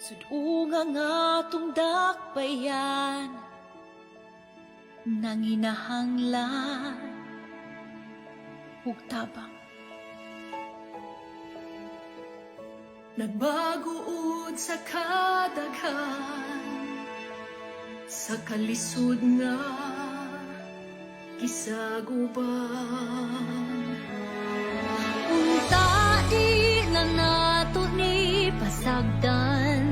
Sudunga nga tong dakbayan nang inahanglan ug tabang. Nagbaguod sa kadaghan, sa kalisod nga gisaguban. Unta di na nato ni pasagdan,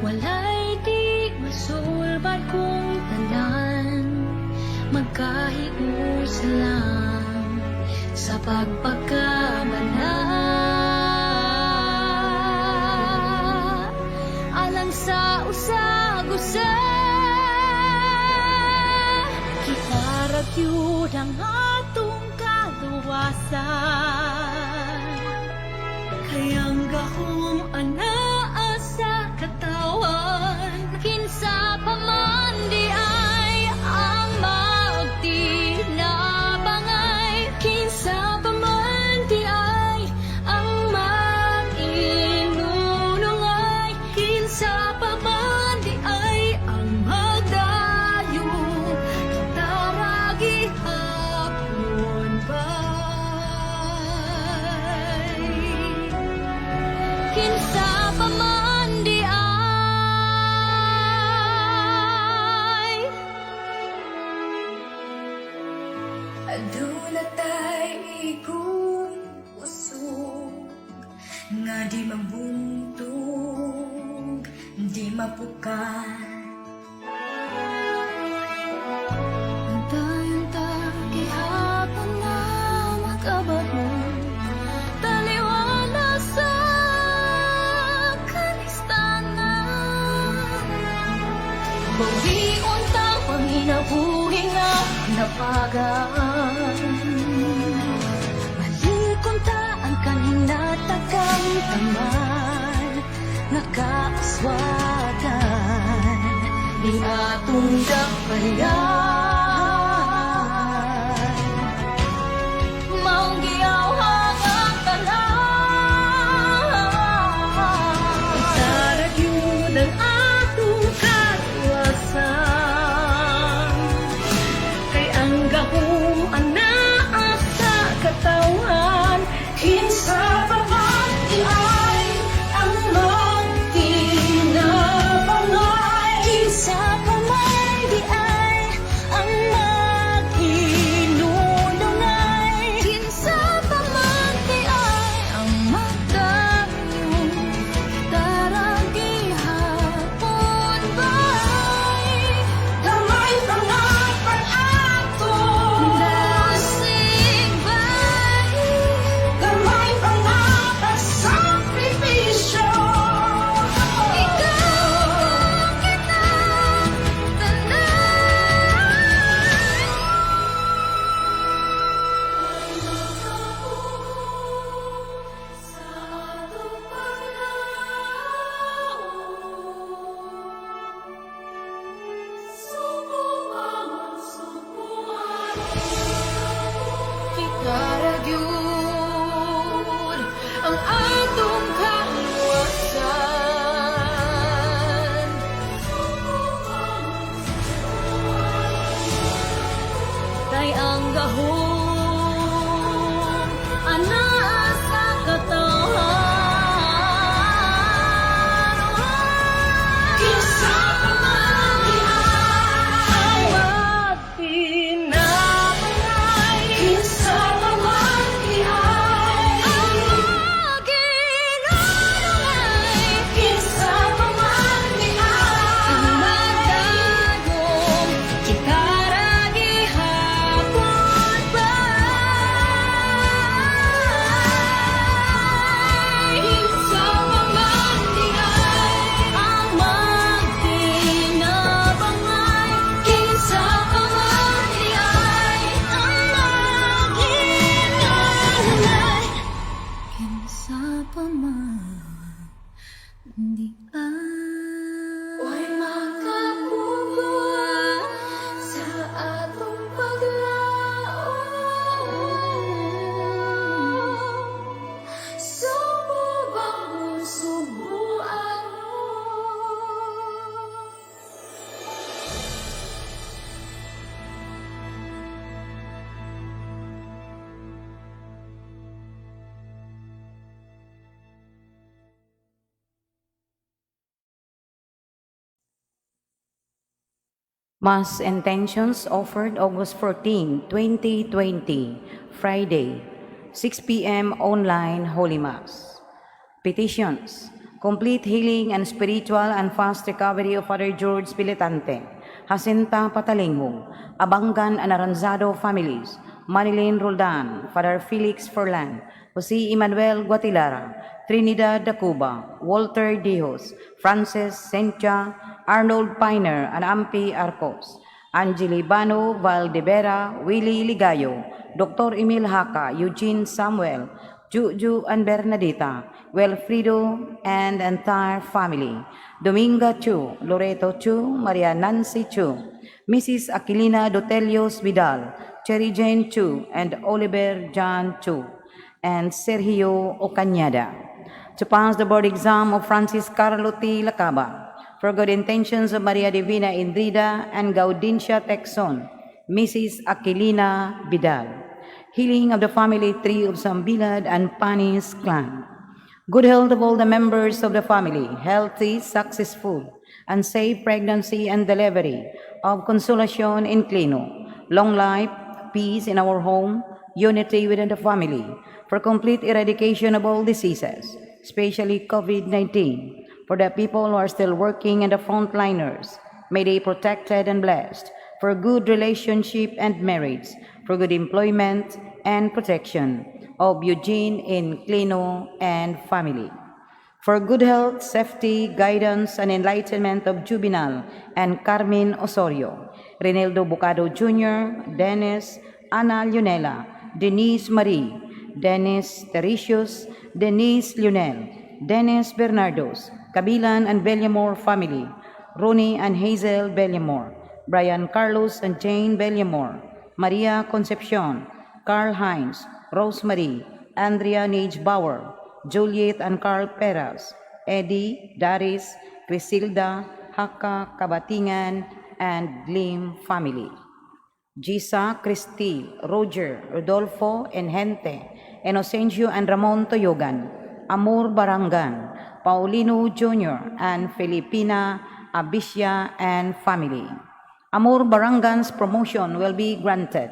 walay di masulbad kung tanan, magkahius lang sa pagpagkamana. Alang sa usag-usa, kitaragyud ang atong kaluwasan. Kayang gahom anaa sa katawan, Kinsa pa man di ay ang magtinabangay, kinsa pa man di ay ang mag-inunungay, kinsa pa man di ay ang magdayo, kitaragi hapon ba'y kinsa pa man di ay. aduna tay igon usog nga di mabuntog, di mapukan. Antay-antay gihapon na makabot mo, taliwala sa kalistanan. Bawion tang panginabuhi nga napagaan, malikon ta ang kaninatagang taman, nakaaswagan ni atong dakbayan. Maong giyawhang ang tanan, Taragyud ang atong kaluwasan, kay ang gahom anaa sa katawan, kinsa pa man di ay ang magtinabangay, kinsa pa man di ay ang mag-inunungay, kinsa pa man di ay ang magdayo, daragi hapon ba'y gamay pangat pag-ato, nasing ba'y gamay pangat ang sakripisyo. ikaw kita Kitaragyud ang atong kaluwasan, kay ang gahom anaa sa katawan. kinsa pa man di ay Magtinabangay, kinsa pa man di Mass intentions offered August 14, 2020, Friday, 6 p.m. online Holy Mass. Petitions: complete healing and spiritual and fast recovery of Father George Pilitante, Jacinta Patalingmo, Abangan and Aranzado families, Marilyn Roldan, Father Felix Forlan, Jose Emmanuel Guatilara, Trinidad Dacuba, Walter Dios, Francis Sencha, Arnold Piner, and Ampi Arcos, Angeli Bano Valdevera, Willie Ligayo, Dr. Emil Haka, Eugene Samuel, Juju and Bernadita, Wilfrido and entire family, Dominga Chu, Loreto Chu, Maria Nancy Chu, Mrs. Aquilina Dotelios Vidal, Cherry Jane Chu, and Oliver John Chu, and Sergio Ocañada. To pass the board exam of Francis Carlotti Lacaba, for good intentions of Maria Divina Indrida and Gaudincia Texon, Mrs. Aquilina Vidal. Healing of the family tree of Sambilad and Panis clan. Good health of all the members of the family, healthy, successful, and safe pregnancy and delivery of Consolacion in Clino. Long life, peace in our home, unity within the family, for complete eradication of all diseases, especially COVID-19. For the people who are still working in the frontliners, may they be protected and blessed, for good relationship and marriage, for good employment and protection of Eugene in Clino and family. For good health, safety, guidance, and enlightenment of Juvenal and Carmen Osorio, Renildo Bocado Jr., Dennis, Ana Leonela, Denise Marie, Dennis Teresius, Denise Lionel, Dennis Bernardos, Cabilan and Bellamore family, Ronnie and Hazel Bellamore, Brian Carlos and Jane Bellamore, Maria Concepcion, Carl Hines, Rosemary, Andrea Nage Bauer, Juliet and Carl Peras, Eddie, Daris, Crisilda, Haka, Kabatingan, and Glim family. Gisa, Cristi, Roger, Rodolfo, and Gente, Inocencio and Ramon Toyogan, Amor Barangan, Paulino Jr., and Filipina Abicia and family. Amor Barangan's promotion will be granted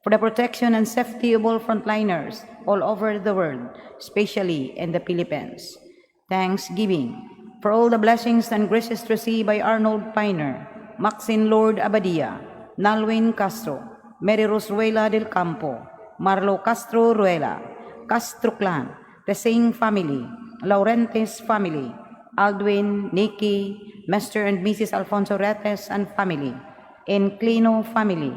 for the protection and safety of all frontliners all over the world, especially in the Philippines. Thanksgiving for all the blessings and graces received by Arnold Piner, Maxine Lord Abadia, Nalwin Castro, Mary Rosuela del Campo, Marlo Castro Ruela, Castro Clan, the Singh family, Laurentes family, Aldwin, Nikki, Mr. and Mrs. Alfonso Retes and family, Enclino family,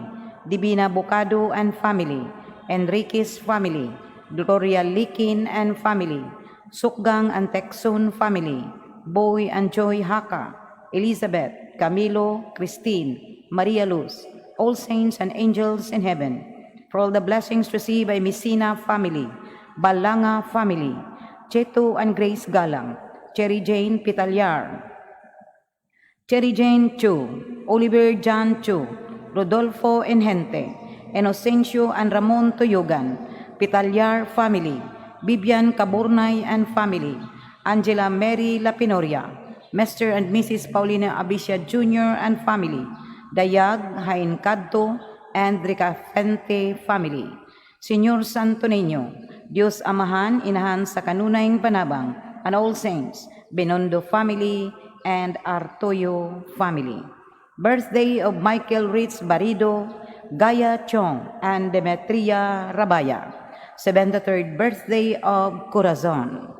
Divina Bocado and family, Enriquez family, Gloria Likin and family, Sukgang and Texon family, Boy and Joy Haka, Elizabeth, Camilo, Christine, Maria Luz, all saints and angels in heaven, for all the blessings received by Messina family, Balanga family, Cheto and Grace Galang, Cherry Jane Pitalyar, Cherry Jane Chu, Oliver John Chu, Rodolfo and Gente, Inocencio and Ramon Toyogan, Pitalyar family, Bibian Caburnay and family, Angela Mary Lapinoria, Mr. and Mrs. Paulina Abicia Jr. and family, Dayag Hain Kadto and Ricafente family. Señor Santo Niño, Diyos Amahan, Inahan sa kanunayng panabang, and all saints, Benondo family, and Artoyo family. Birthday of Michael Ritz Barido, Gaya Chong, and Demetria Rabaya. 73rd birthday of Corazon.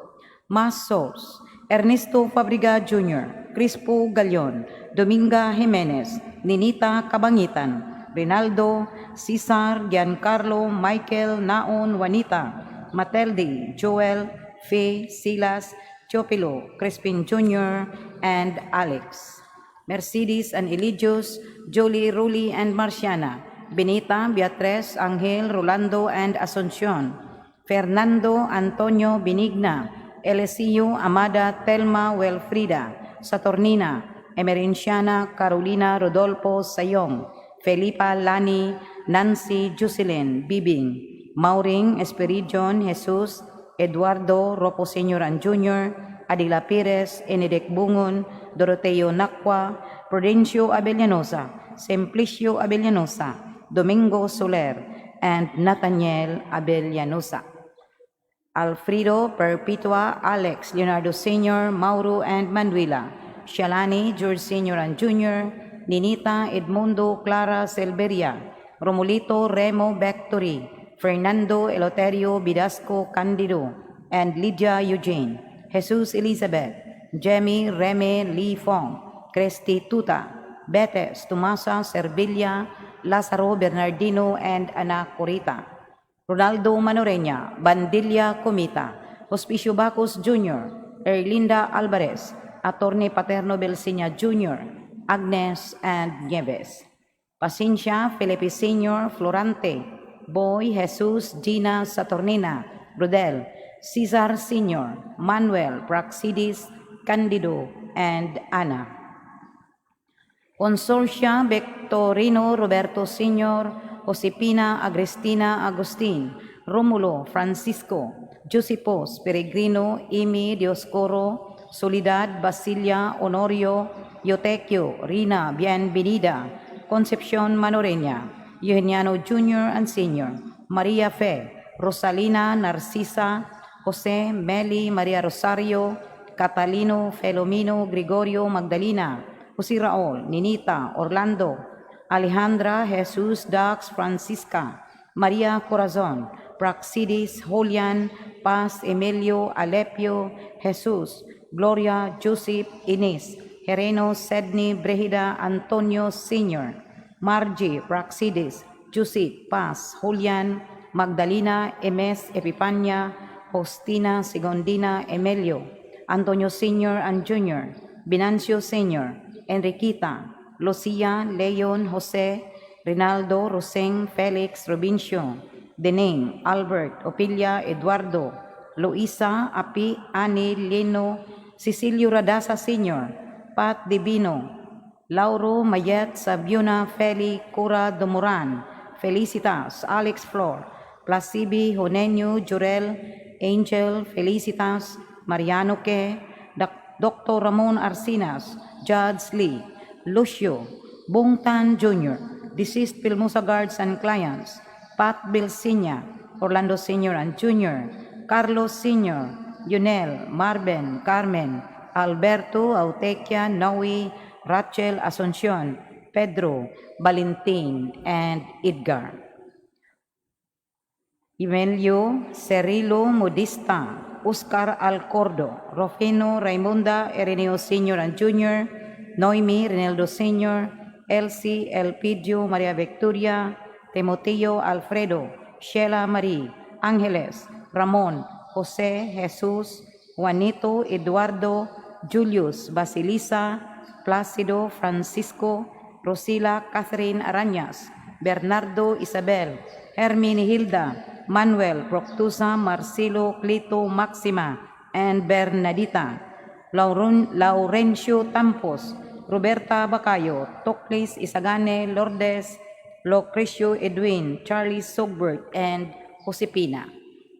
Masos, Ernesto Fabriga Jr., Crispo Galion, Dominga Jimenez, Ninita Kabangitan, Rinaldo, Cesar, Giancarlo, Michael, Naon, Juanita, Matilde, Joel, Faye, Silas, Chopilo, Crispin Jr., and Alex. Mercedes and Eligios, Jolie, Ruli, and Marciana, Benita, Beatriz, Angel, Rolando, and Asuncion, Fernando, Antonio, Benigna, Eliseo, Amada, Telma, Welfrida, Saturnina, Emerenciana, Carolina, Rodolfo, Sayong, Felipa, Lani, Nancy, Jocelyn, Bibing, Mauring, Esperidion, Jesus, Eduardo, Ropo Sr. and Jr., Adila Pires, Enedek Bungon, Doroteo Nakwa, Prudencio Abellanosa, Simplicio Abellanosa, Domingo Soler, and Nathaniel Abellanosa. Alfredo Perpetua, Alex Leonardo Sr., Mauro and Manuela, Shalani George Sr. and Jr., Ninita Edmundo Clara Silveria, Romulito Remo Bectori, Fernando Eloterio Bidasco Candido, and Lydia Eugene, Jesus Elizabeth, Jemmy Reme Lee Fong, Christy Tuta, Betes Tomasa Servilla, Lazaro Bernardino, and Ana Corita. Ronaldo Manoreña, Bandilla Comita, Hospicio Bacos Jr., Erlinda Alvarez, Attorney Paterno Belsiña Jr., Agnes and Nieves. Paciencia Felipe Sr., Florante, Boy Jesus Gina Saturnina, Rodel, Cesar Sr., Manuel Praxidis Candido, and Ana. Consorcia Victorino Roberto Sr., Josepina Agrestina Agustin, Romulo Francisco, Josipos Peregrino, Imi Dioscoro, Soledad Basilia Honorio, Yotequio Rina Bienvenida, Concepcion Manoreña, Eugeniano Jr. and Sr., Maria Fe, Rosalina Narcisa, Jose Meli Maria Rosario, Catalino Felomino Gregorio Magdalena, Jose Raul, Ninita, Orlando, Alejandra Jesus Dax Francisca, Maria Corazon, Praxidis Julian, Paz Emilio Alepio, Jesus, Gloria Joseph Ines, Hereno Sedney Brehida Antonio Sr., Margie Praxidis, Joseph Paz Julian, Magdalena Emes Epipania, Faustina Sigondina Emilio, Antonio Sr. and Jr., Binancio Sr., Enriquita, Lucia, Leon, Jose, Rinaldo, Roseng, Felix, Robincio, Deneng, Albert, Opilia, Eduardo, Luisa, Api, Ani, Leno, Cecilio Radasa Sr., Pat Divino, Lauro, Mayet, Sabiuna, Feli, Cura, Domoran, Felicitas, Alex Flor, Placibi, Jonenio, Jurel, Angel, Felicitas, Mariano Ke, Dr. Ramon Arsinas, Judge Lee, Lucio, Bungtan Jr., deceased Pilmosa Guards and Clients, Pat Bilsinya, Orlando Sr. and Jr., Carlos Sr., Yunel, Marben, Carmen, Alberto, Autequia, Noe, Rachel, Asuncion, Pedro, Valentin, and Edgar. Emelio, Cerilo, Modista, Oscar Alcordo, Rufino, Raimunda, Ireneo Sr. and Jr., Noemi, Renaldo Sr., Elsie, Elpidio, Maria Victoria, Timoteo, Alfredo, Sheila Marie, Angeles, Ramon, Jose, Jesus, Juanito, Eduardo, Julius, Basilisa, Plácido, Francisco, Rosila, Catherine Arañas, Bernardo, Isabel, Hermine Hilda, Manuel, Proctusa, Marcelo, Clito, Maxima, and Bernadita, Laurencio Tampos, Roberta Bacayo, Toclis Isagane, Lourdes, Lucrecio Edwin, Charlie Sogbert, and Josepina.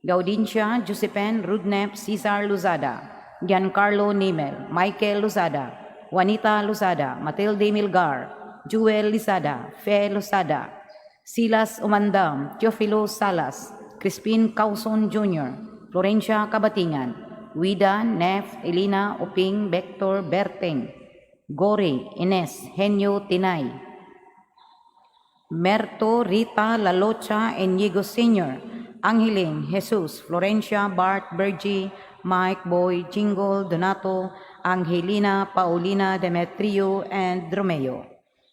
Gaudincia, Josephine Rudnep, Cesar Luzada, Giancarlo Nimel, Michael Luzada, Juanita Luzada, Matilde Milgar, Jewel Lizada, Fe Luzada, Silas Umandam, Teofilo Salas, Crispin Causon Jr., Florencia Kabatingan, Wida, Nef, Elina, Oping, Vector, Berteng, Gore, Ines, Henyo, Tinay, Merto, Rita, Lalocha, Enigo Sr., Angeline, Jesus, Florencia, Bart, Bergie, Mike, Boy, Jingle, Donato, Angelina, Paulina, Demetrio, and Romeo.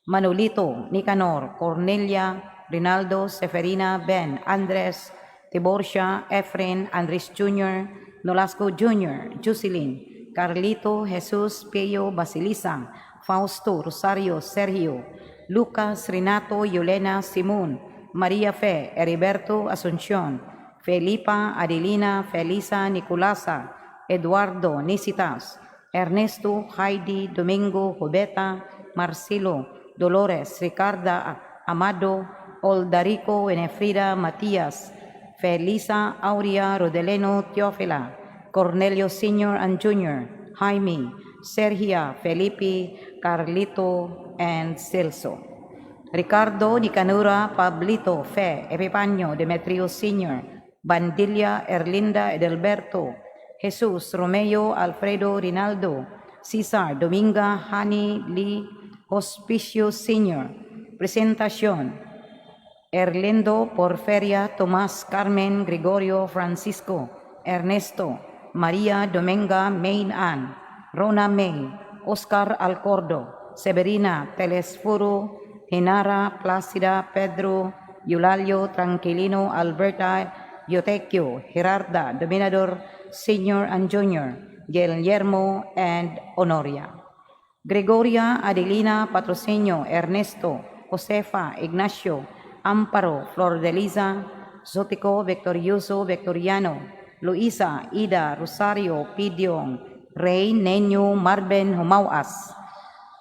Manolito, Nicanor, Cornelia, Rinaldo, Seferina, Ben, Andres, Tiborcia, Efren, Andres Jr., Nolasco Jr., Jocelyn, Carlito, Jesus, Pio, Basilisa, Fausto, Rosario, Sergio, Lucas, Renato, Yolena, Simón, María Fe, Heriberto, Asuncion, Felipa, Adelina, Felisa, Nicolasa, Eduardo, Nisitas, Ernesto, Heidi, Domingo, Jobeta, Marcelo, Dolores, Ricarda, Amado, Oldarico, Wenefrida, Matías, Felisa, Aurea, Rodeleno, Teofila, Cornelio Sr. and Jr., Jaime, Sergia, Felipe, Carlito, and Celso. Ricardo Nicanora Pablito Fe Epipanio Demetrio Sr. Bandilla Erlinda Edelberto Jesus Romeo Alfredo Rinaldo Cesar Dominga Hani Lee Hospicio Sr. Presentación Erlindo Porferia Tomás Carmen Gregorio Francisco Ernesto María Dominga Main Ann Rona May Oscar Alcordo Severina Telesforo Genara Plácida Pedro Eulalio Tranquilino Alberta Yotequio Gerarda Dominador Senior and Junior Guillermo and Honoria Gregoria Adelina Patrocinio Ernesto Josefa Ignacio Amparo Flor de Liza Zotico Victorioso Victoriano Luisa Ida Rosario Pidion Rey Neño Marben Humauas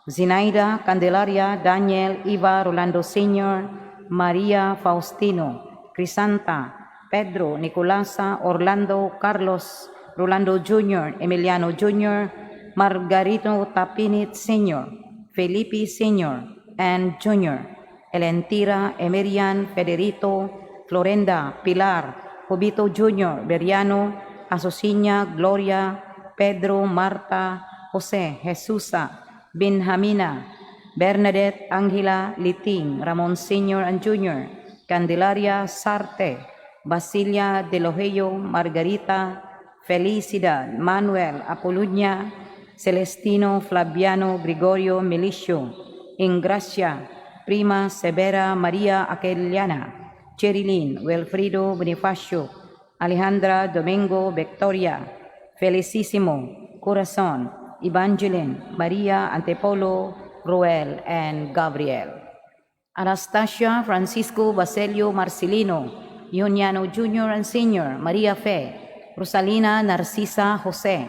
Zinaida Candelaria Daniel Iva Rolando Sr. María Faustino Crisanta Pedro Nicolasa Orlando Carlos Rolando Jr. Emiliano Jr. Margarito Tapinit Sr. Felipe Sr. and Jr. Elentira Emerian Federito Florenda Pilar Jubito Jr. Beriano Asociña Gloria Pedro Marta José Jesusa Benjamina Bernadette Angela Liting Ramon Sr. and Jr. Candelaria Sarte Basilia de Loheyo Margarita Felicidad Manuel Apoluña Celestino Flaviano Gregorio Milicio Ingracia Prima Severa María Aqueliana Cherilyn Wilfrido Bonifacio Alejandra Domingo Victoria Felicísimo Corazón Evangeline María Antepolo Roel and Gabriel Anastasia Francisco Basilio Marcelino Ioniano Jr. and Sr. Maria Fe Rosalina Narcisa Jose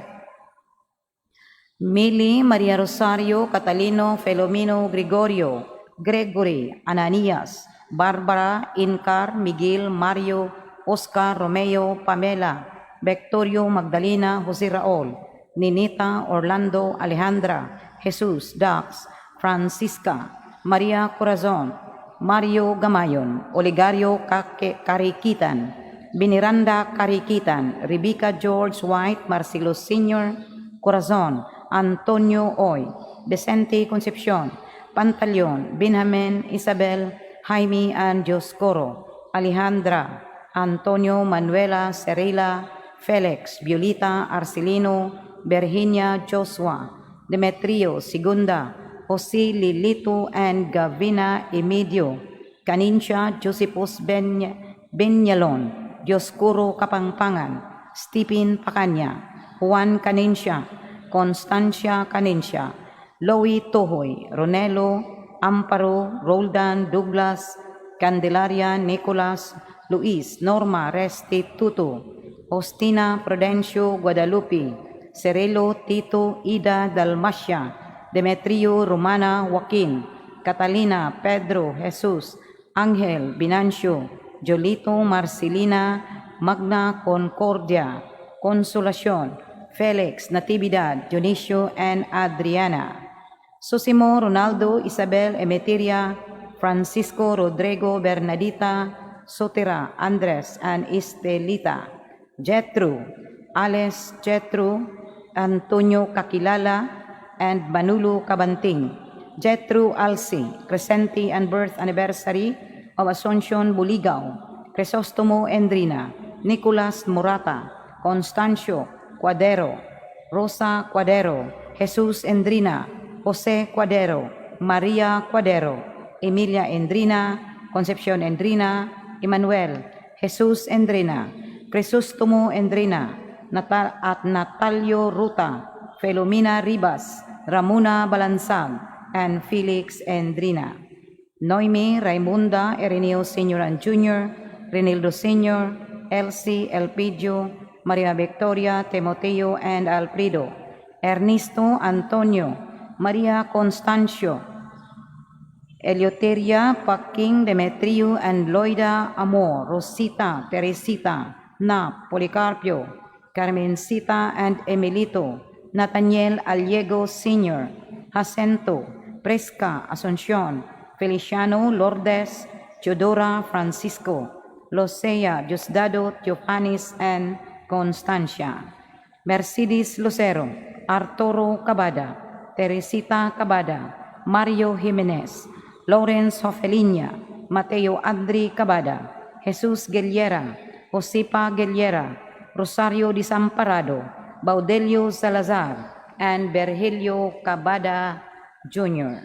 Mili Maria Rosario Catalino Felomino Gregorio Gregory Ananias Barbara Incar Miguel Mario Oscar Romeo Pamela Victorio Magdalena Jose Raul Ninita Orlando Alejandra Jesus Dax Francisca Maria Corazon Mario Gamayon Oligario Cariquitan Biniranda Cariquitan Rebecca George White Marcelo Sr. Corazon Antonio Oy Vicente Concepcion Pantaleon Benjamin Isabel Jaime and Dioscoro Alejandra Antonio Manuela Cerela Felix Violeta Arcelino Virginia Joshua Demetrio Segunda Jose Lilito and Gavina Emidio Canincia Josepos Benyalon Dioscoro Kapangpangan Stephen Pacanya Juan Canincia Constancia Canincia Loie Tohoy Ronelo Amparo Roldan Douglas Candelaria Nicolas Luis Norma Restituto Ostina Prudencio Guadalupe Cerelo Tito Ida Dalmacia Demetrio Romana Joaquin Catalina Pedro Jesus Angel Binancio Jolito Marcelina Magna Concordia Consolacion Felix Natividad Dionisio and Adriana Sosimo Ronaldo Isabel Emeteria Francisco Rodrigo Bernadita Sotera Andres and Estelita Jetro Alex Jetro Antonio Kakilala and Manolo Cabanting Jetro Alci Crescenti and birth anniversary of Asuncion Buligao Crisostomo Endrina Nicolas Morata Constancio Cuadero Rosa Cuadero Jesus Endrina Jose Cuadero Maria Cuadero Emilia Endrina Concepcion Endrina Emmanuel Jesus Endrina Crisostomo Endrina at Natalio Ruta Felomina Ribas Ramona Balansag and Felix Endrina Noemi Raimunda Ireneo Sr. and Jr. Renildo Sr. Elsie Elpidio Maria Victoria Timoteo and Alfredo Ernesto Antonio Maria Constancio Eleuteria Paking Demetrio and Loida Amor Rosita Teresita Nap Policarpio Carmencita and Emilito Nathaniel Aliego Sr. Jacinto Presca Asuncion Feliciano Lourdes, Teodora Francisco, Losea Diosdado Teofanis and Constancia, Mercedes Lucero, Arturo Cabada, Teresita Cabada, Mario Jimenez, Lawrence Hofelinia, Mateo Adri Cabada, Jesus Guelyera, Josepa Guelyera, Rosario Desamparado, Baudelio Salazar, and Virgilio Cabada Jr.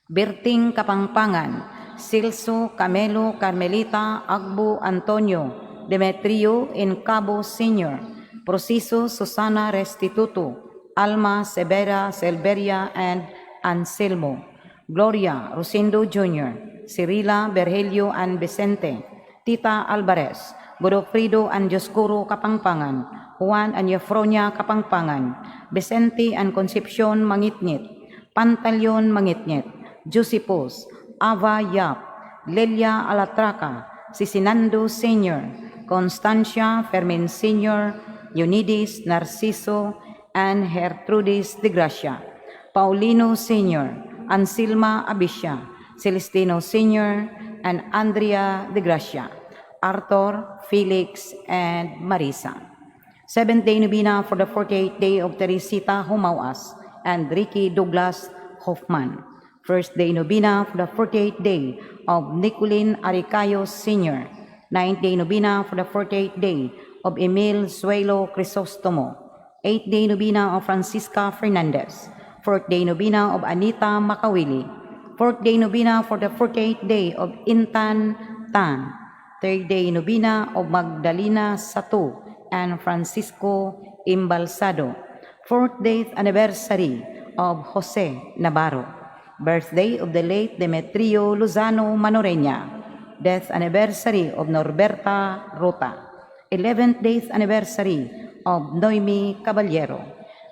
Berting Kapangpangan, Silso Camelo Carmelita Agbo Antonio, Demetrio Incabo Sr., Prociso Susana Restituto, Alma Severa Silveria and Anselmo, Gloria Rosendo Jr., Cirila Virgilio and Vicente, Tita Alvarez, Godofredo and Dioscuro Kapangpangan, Juan and Eufronia Kapangpangan, Vicente and Concepcion Mangitngit, Pantaleon Mangitngit, Josipos, Ava Yap, Lelia Alatraca, Sisinando Sr., Constancia Fermin Sr., Eunides Narciso, and Gertrudis de Gracia, Paulino Sr., Anselma Abisha, Celestino Sr., and Andrea de Gracia, Arthur, Felix, and Marisa. Seventh Day Novena for the 48th day of Teresita Humauas and Ricky Douglas Hoffman. First Day Novena for the 48th day of Nicolin Aricayo Sr. Ninth Day Novena for the 48th day of Emil Suelo Crisostomo. Eighth Day Novena of Francisca Fernandez. Fourth Day Novena of Anita Makawili. Fourth Day Novena for the 48th day of Intan Tan. Third Day Novena of Magdalena Sato and Francisco Imbalsado. Fourth Day Anniversary of Jose Navarro. Birthday of the late Demetrio Lozano Manoreña. Death anniversary of Norberta Rota. 11th Death anniversary of Noemi Caballero.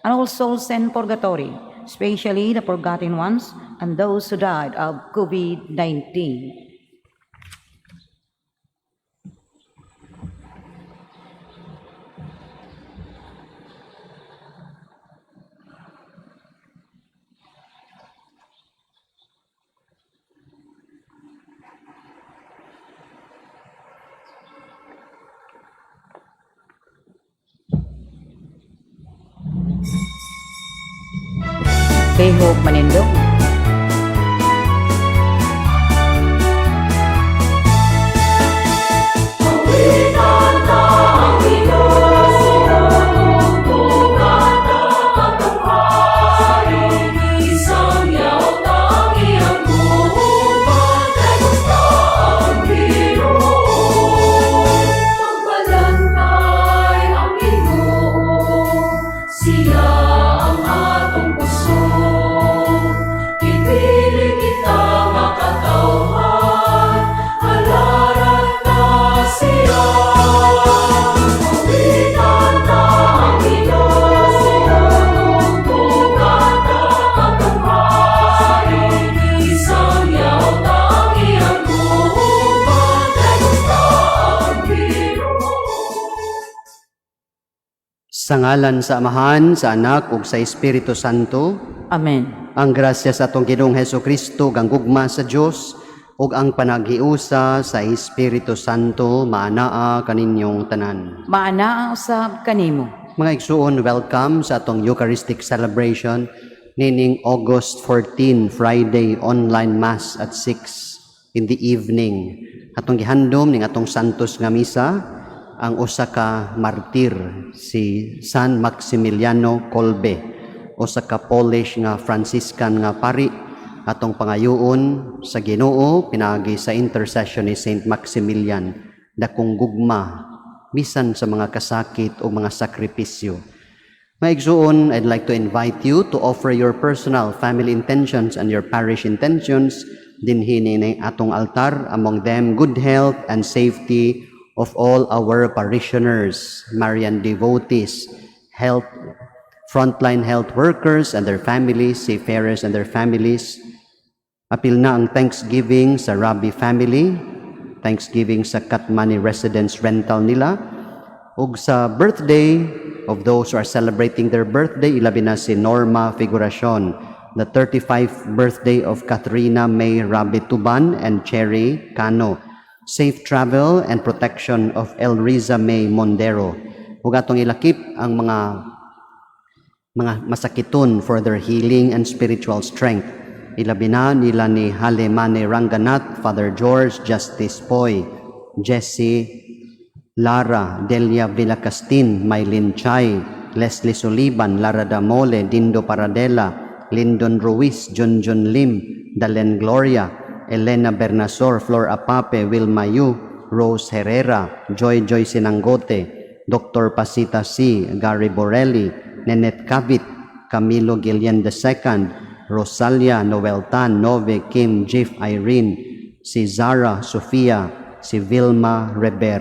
And all souls in purgatory, especially the forgotten ones and those who died of COVID-19. Behok Manindok. Sa ngalan sa Amahan, sa Anak, ug sa Espiritu Santo. Amen. Ang grasya sa atong Ginoong Hesukristo, gangugma sa Dios ug ang panaghiusa sa Espiritu Santo maanaa kaninyong tanan. Maanaa usab kanimo. Mga igsuon, welcome sa atong Eucharistic celebration nining August 14, Friday, online Mass at 6 in the evening. Atong gihandom ning atong Santos nga Misa, ang usa ka martir, si San Maximiliano Kolbe, usa ka Polish nga Franciscan nga pari, atong pangayuon sa Ginoo pinagi sa intercession ni Saint Maximilian, dakong gugma bisan sa mga kasakit o mga sakripisyo. Maigsuon, I'd like to invite you to offer your personal family intentions and your parish intentions dinhi ni atong altar, among them good health and safety of all our parishioners, Marian devotees, health, frontline health workers and their families, seafarers and their families. Apil na ang Thanksgiving sa Rabbi family, Thanksgiving sa Katmani residence rental nila, ug sa birthday of those who are celebrating their birthday, ilabi na si Norma Figuracion, the 35th birthday of Katrina May Rabituban and Cherry Cano. Safe travel and protection of Elriza May Mondero. Ug atong ilakip ang mga masakiton for their healing and spiritual strength. Ilabi na nila ni Halemane Ranganath, Father George, Justice Poy, Jesse, Lara, Delia Villacastin, Maylin Chay, Leslie Soliban, Lara Damole, Dindo Paradela, Lyndon Ruiz, Junjun Lim, Dalen Gloria, Elena Bernasor, Flor Apape, Wilma Yu, Rose Herrera, Joy Sinangote, Dr. Pasita C., Gary Borelli, Nenet Cavit, Camilo Guillen II, Rosalia, Noel Tan, Nove, Kim, Jif, Irene, si Zara, Sofia, si Vilma Reber.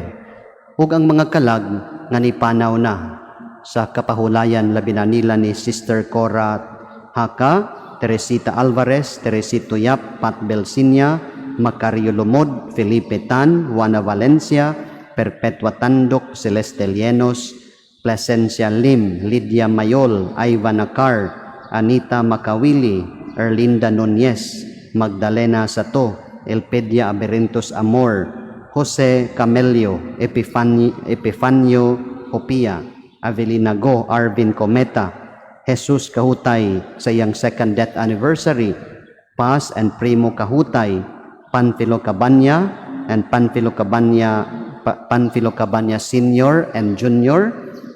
Ug ang mga kalag nga nipanaw na sa kapahulayan labi na nila ni Sister Cora Haka, Teresita Alvarez, Teresito Yap, Pat Belsinia, Macario Lumod, Felipe Tan, Juana Valencia, Perpetua Tandok, Celeste Lienos, Plasencia Lim, Lydia Mayol, Ivan Nakar, Anita Makawili, Erlinda Nunez, Magdalena Sato, Elpedia Aberintos Amor, Jose Camelio, Epifanio Hopia, Avelina Go, Arvin Cometa, Jesus Kahutay sa iyang second death anniversary, Paz and Primo Kahutay, Panfilo Cabanya and Panfilo Cabanya Senior and Junior,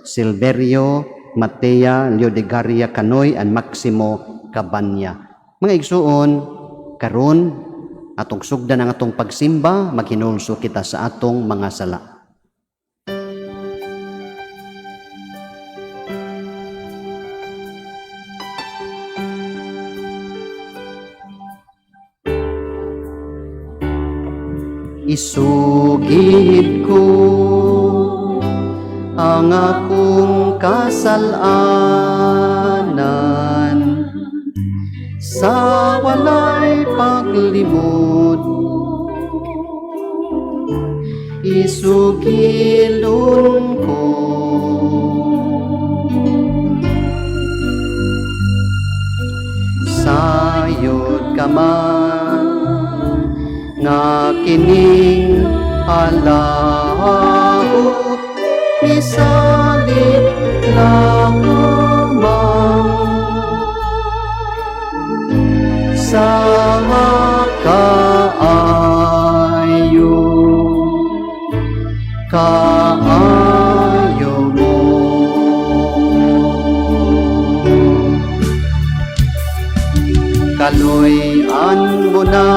Silverio, Matea, Leodegaria Canoy, and Maximo Cabanya. Mga igsuon, karon atong sugdan ang atong pagsimba, maghinulso kita sa atong mga sala. Isugid ko ang akong kasalanan sa walay paglimot. Isugilon ko sayod ka man nga kining alahot isalit lamang sa kaayo mo. Kaloy-an mo na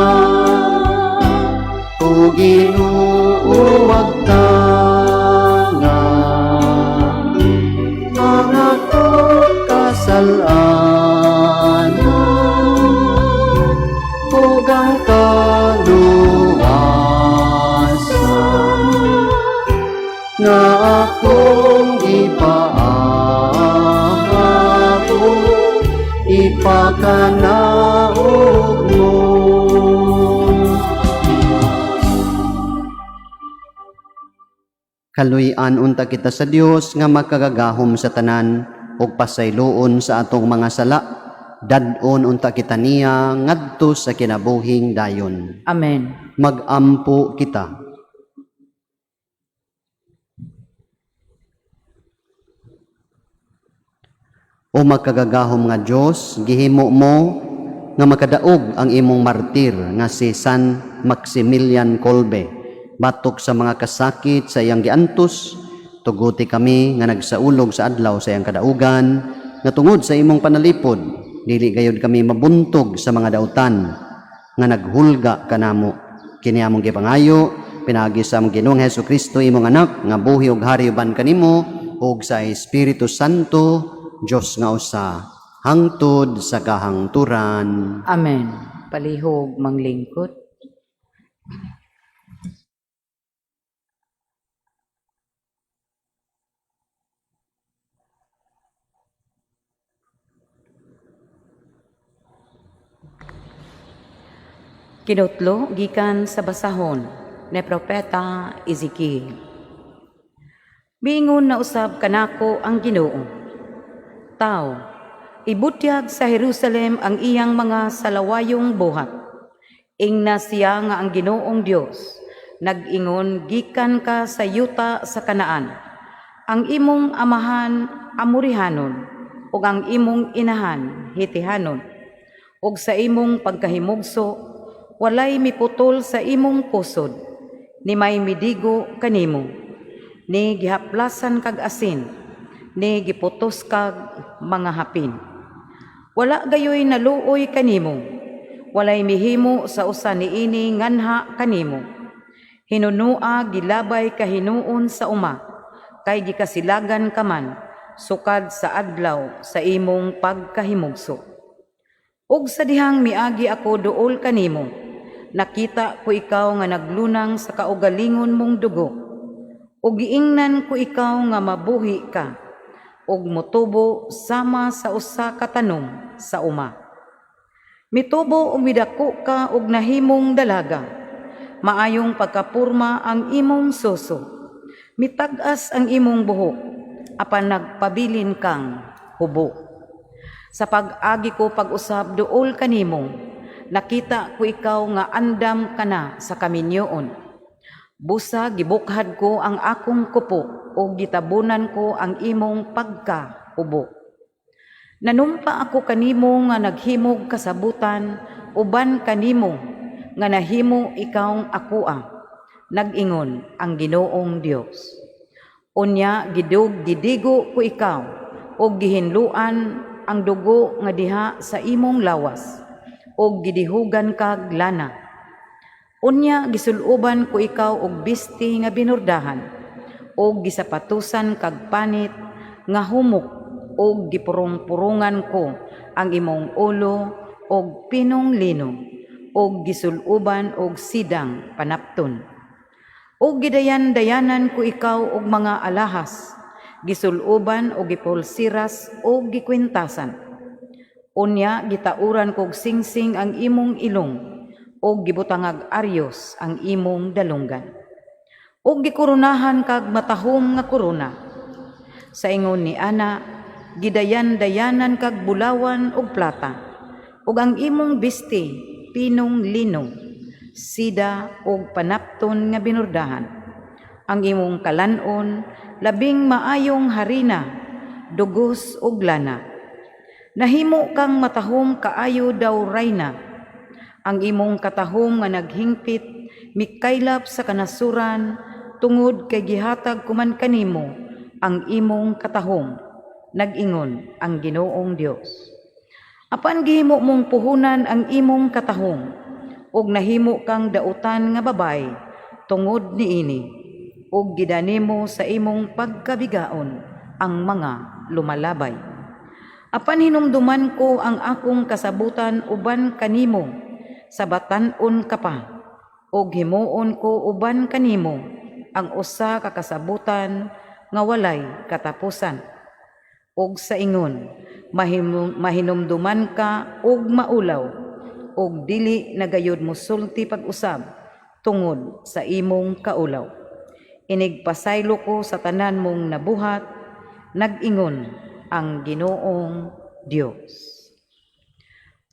o ginuuwag tangan ang akong kasalanan ug ang kaluwasan nga akong ipaabot ipakanaog mo. Kaluy-an unta kita sa Dios nga makagagahom sa tanan ug pasayloon sa atong mga sala. Dad-on unta kita niya ngadto sa kinabuhing dayon. Amen. Magampo kita. O makagagahom nga Dios, gihimo mo nga makadaog ang imong martir nga si San Maximilian Kolbe. Batok sa mga kasakit sa iyang giantos, tuguti kami nga nagsaulog sa adlaw sa iyang kadaugan, nga tungod sa imong panalipod, dili gayud kami mabuntog sa mga dautan, nga naghulga kanamo. Kini among gipangayo, pinagi sa among Ginoong Hesukristo imong anak, nga buhi ug hari uban kanimo, ug sa Espiritu Santo, Dios nga usa, hangtod sa kahangturan. Amen. Palihog manglingkot. Kinutlo gikan sa basahon ni Propeta Ezekiel. Biingon na usab kanako ang Ginoo. Tao, Ibutyag sa Jerusalem ang iyang mga salawayong buhat. Ingna siya nga ang Ginoong Dios, nag-ingon gikan ka sa yuta sa Kanaan. Ang imong amahan Amorihanon, ug ang imong inahan Hitihanon, ug sa imong pagkahimugso walay miputol sa imong pusod, ni may midigo kanimo, ni gihaplasan kag asin, ni giputos kag mga hapin. Wala gayoy naluoy kanimo, walay mihimo sa usa niini nganha kanimo. Hinunua gilabay kahinuon sa uma, kay gikasilagan ka man sukad sa adlaw sa imong pagkahimugso. Ug sa dihang miagi ako duol kanimo, nakita ko ikaw nga naglunang sa kaugalingon mong dugo, ug giingnan ko ikaw nga mabuhi ka, ug motubo sama sa usa ka tanom sa uma. Mitubo ug midako ka ug nahimong dalaga, maayong pagkapurma ang imong suso, mitag-as ang imong buhok, apan nagpabilin kang hubo. Sa pag-agi ko pag-usab duol kanimo, nakita ko ikaw nga andam ka na sa kaminyoon. Busa gibukhad ko ang akong kupo o gitabunan ko ang imong pagkahubo. Nanumpa ako kanimo nga naghimog kasabutan, uban kanimo nga nahimo ikaw akoa, nag-ingon ang Ginoong Dios. Unya gidigo ko ikaw, o gihinluan ang dugo nga diha sa imong lawas, o gidihugan kag lana. Unya gisuluban ko ikaw og bisti nga binurdahan, o gisapatusan kag panit nga humok, o gipurong-purungan ko ang imong ulo og pinong lino, o gisuluban og sidang panapton. O gidayan-dayanan ko ikaw og mga alahas, gisuluban o gipulsiras o gikwintasan. Unya gitauran kog singsing ang imong ilong, o gibutangag aryos ang imong dalunggan. O gikurunahan kag matahom nga korona. Sa ingon ni Ana, gidayan-dayanan kag bulawan og plata, ug ang imong bisti pinong lino, sida og panapton nga binurdahan. Ang imong kalanon labing maayong harina, dugos ug lana. Nahimo kang matahom kaayo daw rayna. Ang imong katahom nga naghingpit mikaylap sa kanasuran, tungod kay gihatag kuman kanimo ang imong katahom, nag-ingon ang Ginoong Dios. Apan gihimo mong puhunan ang imong katahom, ug nahimo kang dautan nga babay tungod niini, ug gidanimo sa imong pagkabigaon ang mga lumalabay. Apan hinumduman ko ang akong kasabutan uban kanimo, sa batan-on ka pa, ug himuon ko uban kanimo ang usa ka kasabutan nga walay katapusan. Ug sa ingon, mahinumduman ka ug maulaw, ug dili nagayod mo sulti pag-usab tungod sa imong kaulaw. Inigpasaylo ko sa tanan mong nabuhat, nag-ingon ang Ginoong Dios.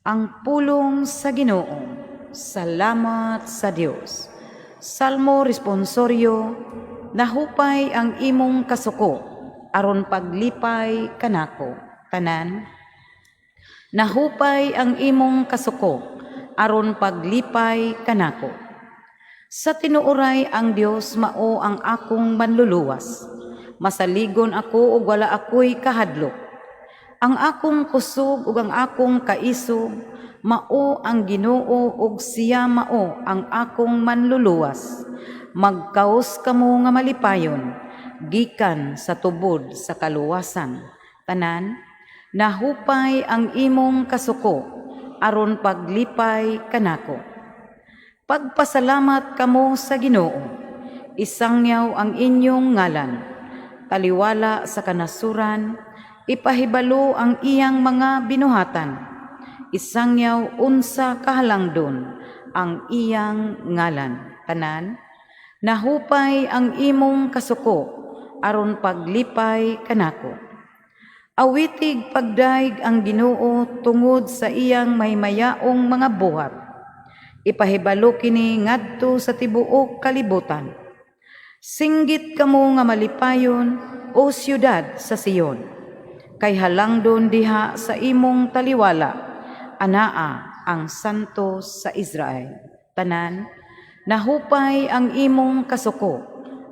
Ang pulong sa Ginoo, salamat sa Dios. Salmo responsoryo, nahupay ang imong kasuko, aron paglipay kanako, tanan. Nahupay ang imong kasuko, aron paglipay kanako. Sa tinuoray ang Dios mao ang akong manluluwas. Masaligon ako ug wala ako'y kahadlok. Ang akong kusog ug ang akong kaisog, mao ang Ginoo ug siya mao ang akong manluluwas. Magkaos kamo nga malipayon, gikan sa tubod sa kaluwasan. Tanan, nahupay ang imong kasuko, aron paglipay kanako. Pagpasalamat kamo sa Ginoo, isangyaw ang inyong ngalan, taliwala sa kanasuran, ipahibalo ang iyang mga binuhatan, isangyaw unsa kahalangdon ang iyang ngalan. Tanan, nahupay ang imong kasuko, aron paglipay kanako. Awitig pagdaig ang Ginoo tungod sa iyang maymayaong mga buhat. Ipahibalo kini ngadto sa tibuok kalibutan. Singgit kamo nga malipayon o siyudad sa Sion. Kay halangdon diha sa imong taliwala, anaa ang santo sa Israel. Tanan, nahupay ang imong kasuko,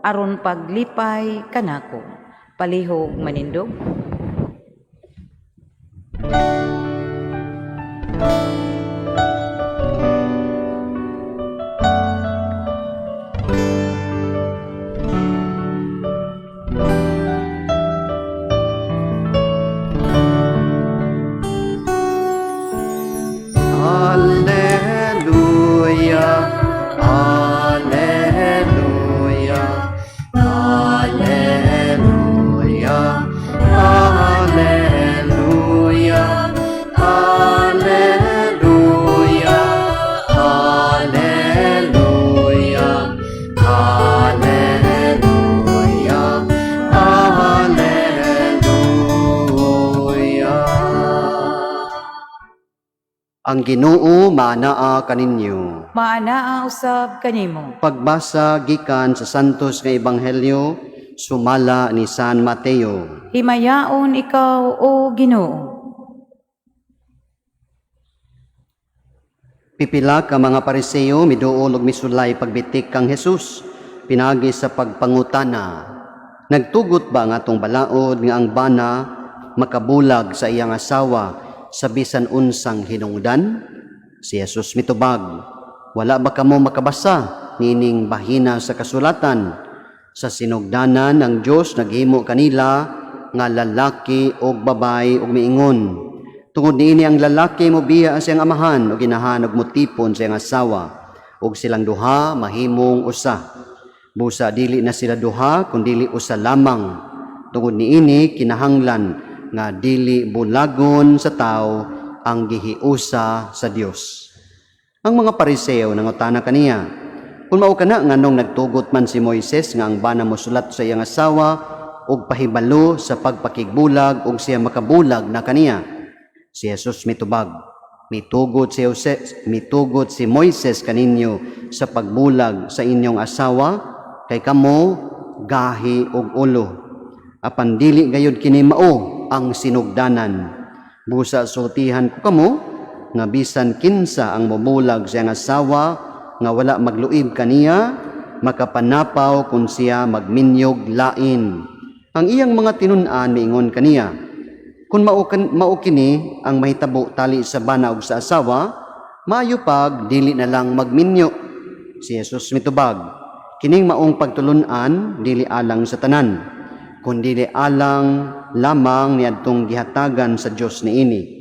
aron paglipay kanako. Palihog manindog. Alleluia, Alleluia, Alleluia, Alleluia, Alleluia, Alleluia, Alleluia, Alleluia. Ang Ginoo maanaa kaninyo. Maanaa usab kanimo. Pagbasa gikan sa Santos nga Ebanghelyo sumala ni San Mateo. Himayaon ikaw o Ginoo. Pipila ka mga Pariseo miduol og misulay pagbitik kang Hesus pinagi sa pagpangutana. Nagtugot ba nga atong balaod nga ang bana makabulag sa iyang asawa sa bisan unsang hinungdan? Si Jesus mitubag, wala ba kamo makabasa nining bahina sa kasulatan? Sa sinugdanan ng Dios naghimo kanila nga lalaki o babay og miingon. Tungod niini ang lalaki mobiya sa iyang amahan o ginahan og motipon sa iyang asawa ug silang duha mahimong usa. Busa dili na sila duha kundi usa lamang. Tungod niini kinahanglan nga dili bulagon sa tao ang gihiusa sa Dios. Ang mga Pariseo nangutana kaniya, kung mao kana nganong nagtugot man si Moises nga ang bana mosulat sa iyang asawa og pahibalo sa pagpakigbulag og siya makabulag na kaniya. Si Jesus mitubag, mitugot si Moises kaninyo sa pagbulag sa inyong asawa kay kamo gahi og ulo. Apan dili gayud kini mao ang sinugdanan. Busa sultihan ko kamo nga bisan kinsa ang mobulag sa iyang asawa nga wala magluib kaniya makapanapaw kung siya magminyog lain. Ang iyang mga tinun-an miingon kaniya, kung mao kini ang mahitabo tali sa bana ug sa asawa, maayo pag dili na lang magminyo. Si Jesus mitubag, kining maong pagtulun-an dili alang sa tanan, kundi alang lamang niadtong gihatagan sa Dios niini.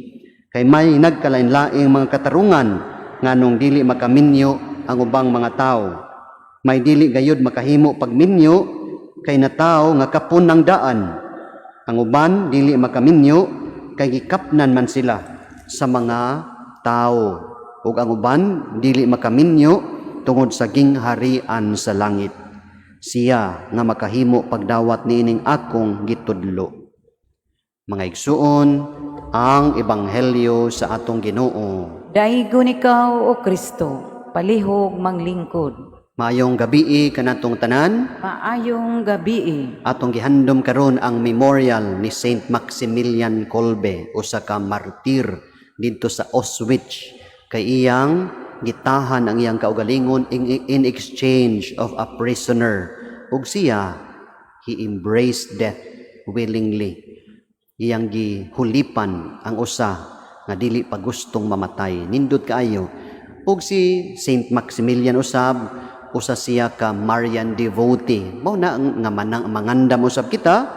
Kay may nagkalain-laing mga katarungan nganong dili makaminyo ang ubang mga tao. May dili gayud makahimo pagminyo kay natawo nga kapon ng daan. Ang uban dili makaminyo kay gikapnan man sila sa mga tao. Ug ang uban dili makaminyo tungod sa gingharian sa langit. Siya nga makahimo pagdawat niining akong gitudlo. Mga igsuon, ang Ebanghelyo sa atong Ginoo. Daigon ikaw o Kristo, palihog manglingkod. Maayong gabi kanatong tanan. Maayong gabi. Atong gihandom karon ang memorial ni Saint Maximilian Kolbe, usa ka martir didto sa Auschwitz. Kay iyang gitahan ang iyang kaugalingon in exchange of a prisoner. Ug siya, he embraced death willingly. Iyang gihulipan ang usa nga dili pa gustong mamatay. Nindot kaayo. Ug si Saint Maximilian usab, usa siya ka Marian devotee. Mao na nga mangandam usab kita.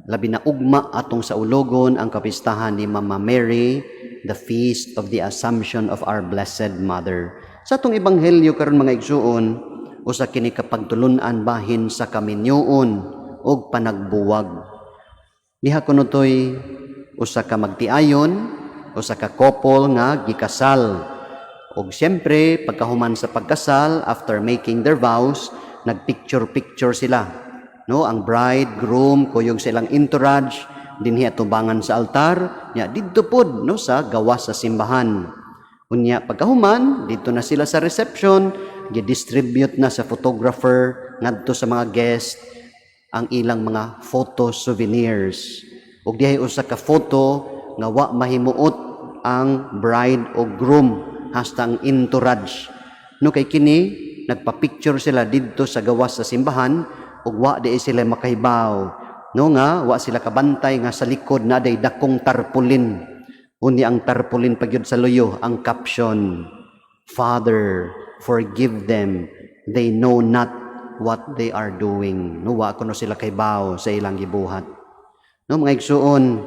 Labi na ugma atong sa ulogon ang kapistahan ni Mama Mary, the feast of the Assumption of our Blessed Mother. Sa atong ebanghelyo karon mga igsuon, usa kini kapagtulunan bahin sa kaminyoon og panagbuwag. Diha kunotoy usa ka magtiayon, usa ka couple nga gikasal. Og siyempre, pagkahuman sa pagkasal, after making their vows, nagpicture-picture sila. No, ang bride, groom, kuyog silang entourage, dinhi atubangan sa altar, nya didto pod no sa gawas sa simbahan. Unya pagkahuman, dito na sila sa reception, gi-distribute na sa photographer ngadto sa mga guest ang ilang mga photo souvenirs. Ug dihay usa ka photo nga wa mahimuot ang bride o groom hasta ang entourage. No kay kini nagpa-picture sila didto sa gawas sa simbahan ug wa di sila makahibaw. No nga wa sila kabantay nga sa likod na day dakong tarpaulin. Unya ang tarpaulin pagyud sa luyo ang caption, Father, forgive them, they know not what they are doing. No wa kuno sila kahibaw sa ilang gibuhat. No mga igsuon,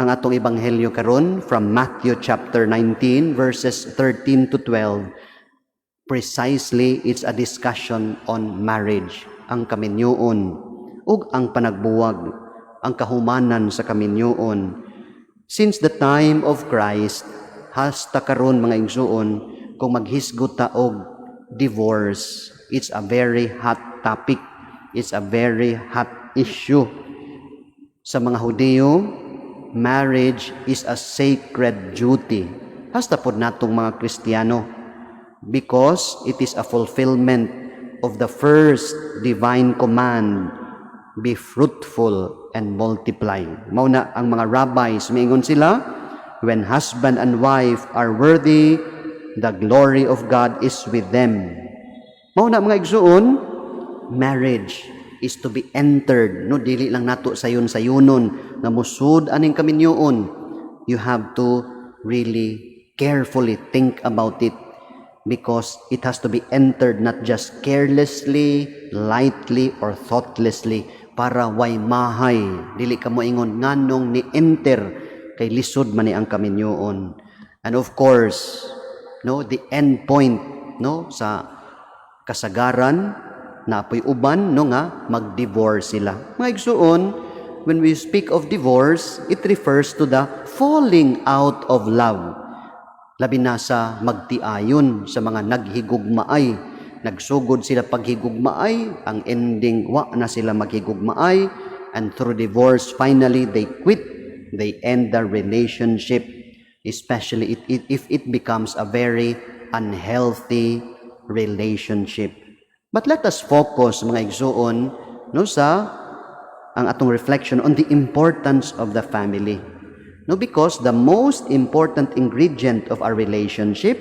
ang atong ebanghelyo karon from Matthew chapter 19 verses 13 to 12, precisely it's a discussion on marriage, ang kaminyoon ug ang panagbuwag, ang kahumanan sa kaminyoon. Since the time of Christ, hasta karon mga igsuon, kung maghisgot ta og divorce, it's a very hot topic, it's a very hot issue. Sa mga Hudyo, marriage is a sacred duty. Hasta pod natong mga Kristiyano, because it is a fulfillment of the first divine command, be fruitful and multiply. Mauna ang mga rabbis, maingon sila, when husband and wife are worthy, the glory of God is with them. Mauna mga igsuon, marriage is to be entered. No, dili lang nato sayon-sayonon nga musud aning kaminyoon. You have to really carefully think about it because it has to be entered not just carelessly, lightly, or thoughtlessly para way mahay. Dili ka mo ingon nganong ni enter kay lisod man ni ang kaminyoon. And of course, no, the end point no sa kasagaran na apoy uban no nga mag-divorce sila. Mga igsuon, when we speak of divorce, it refers to the falling out of love. Labi na sa magtiayon sa mga naghigugmaay. Nagsugod sila paghigugmaay, ang ending wa na sila maghigugmaay, and through divorce finally they quit, they end the relationship, especially if it becomes a very unhealthy relationship. But let us focus mga igsuon no sa ang atong reflection on the importance of the family. No, because the most important ingredient of our relationship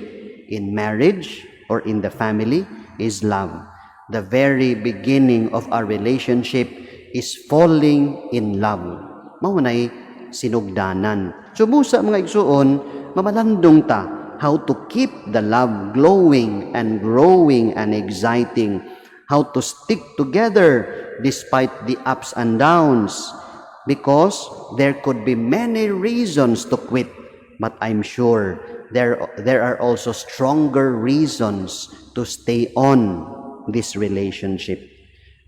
in marriage or in the family is love. The very beginning of our relationship is falling in love. Mao nay sinugdanan. So busa mga igsuon, mamalandong ta how to keep the love glowing and growing and exciting, how to stick together despite the ups and downs, because there could be many reasons to quit, but I'm sure there are also stronger reasons to stay on this relationship.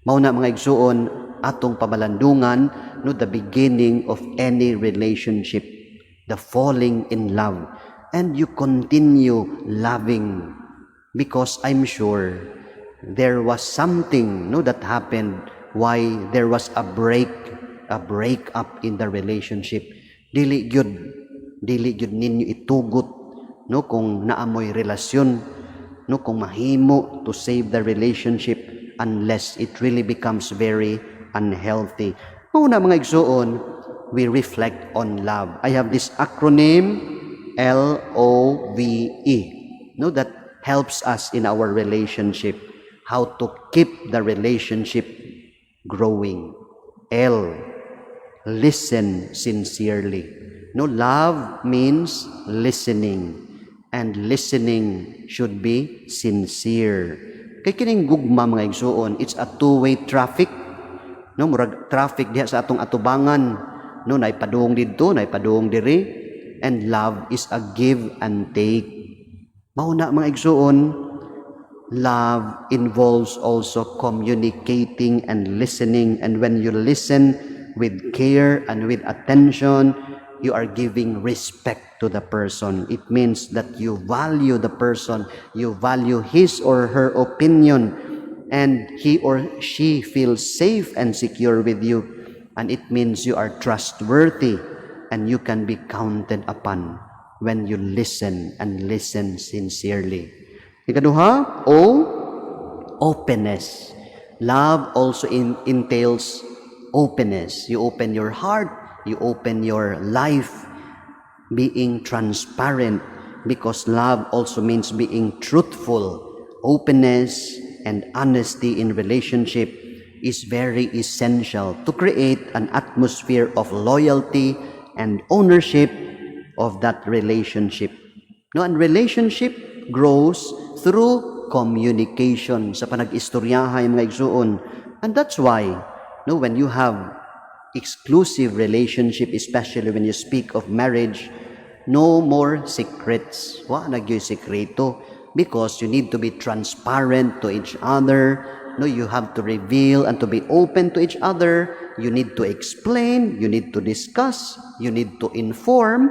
Mao na mga igsuon atong pamalandungan no the beginning of any relationship, the falling in love, and you continue loving because I'm sure there was something no that happened why there was a breakup in the relationship. Dili gyud ninyo itugot no kung naamoy relasyon no kung mahimo to save the relationship unless it really becomes very unhealthy. Una mga igsuon, we reflect on love. I have this acronym LOVE no that helps us in our relationship, how to keep the relationship growing. L, listen sincerely. No, love means listening, and listening should be sincere. Kay kining gugma mga igsuon, it's a two-way traffic. No, murag traffic diha sa atong atubangan. No, naipadung didto, naipadung diri, and love is a give and take. Mao na mga igsuon, love involves also communicating and listening, and when you listen with care and with attention, you are giving respect to the person. It means that you value the person, you value his or her opinion, and he or she feels safe and secure with you. And it means you are trustworthy and you can be counted upon when you listen and listen sincerely. Ikaduha, openness. Love also entails openness. You open your heart, you open your life, being transparent, because love also means being truthful. Openness and honesty in relationship is very essential to create an atmosphere of loyalty and ownership of that relationship. No, and relationship grows through communication sa panag-istoryahay mga igsuon. And that's why, no, when you have exclusive relationship, especially when you speak of marriage, no more secrets. Wa nagyoy sekreto, because you need to be transparent to each other. No, you have to reveal and to be open to each other. You need to explain, you need to discuss, you need to inform.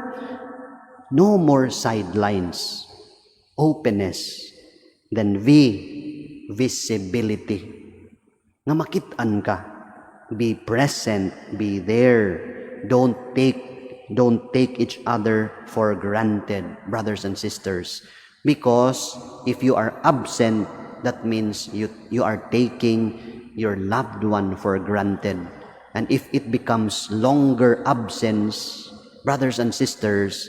No more sidelines. Openness. Then visibility. Nga makitaan ka. Be present, be there. Don't take each other for granted, brothers and sisters. Because if you are absent, that means you are taking your loved one for granted. And if it becomes longer absence, brothers and sisters,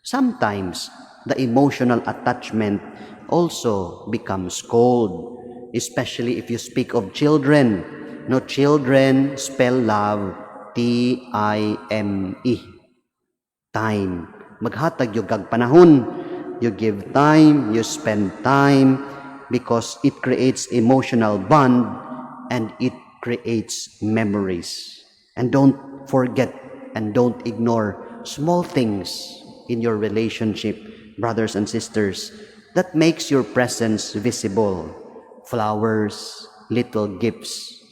sometimes the emotional attachment also becomes cold, especially if you speak of children. No, children spell love T-I-M-E. Time. Maghatag yung kag panahon. You give time, you spend time, because it creates emotional bond and it creates memories. And don't forget and don't ignore small things in your relationship, brothers and sisters, that makes your presence visible. Flowers, little gifts.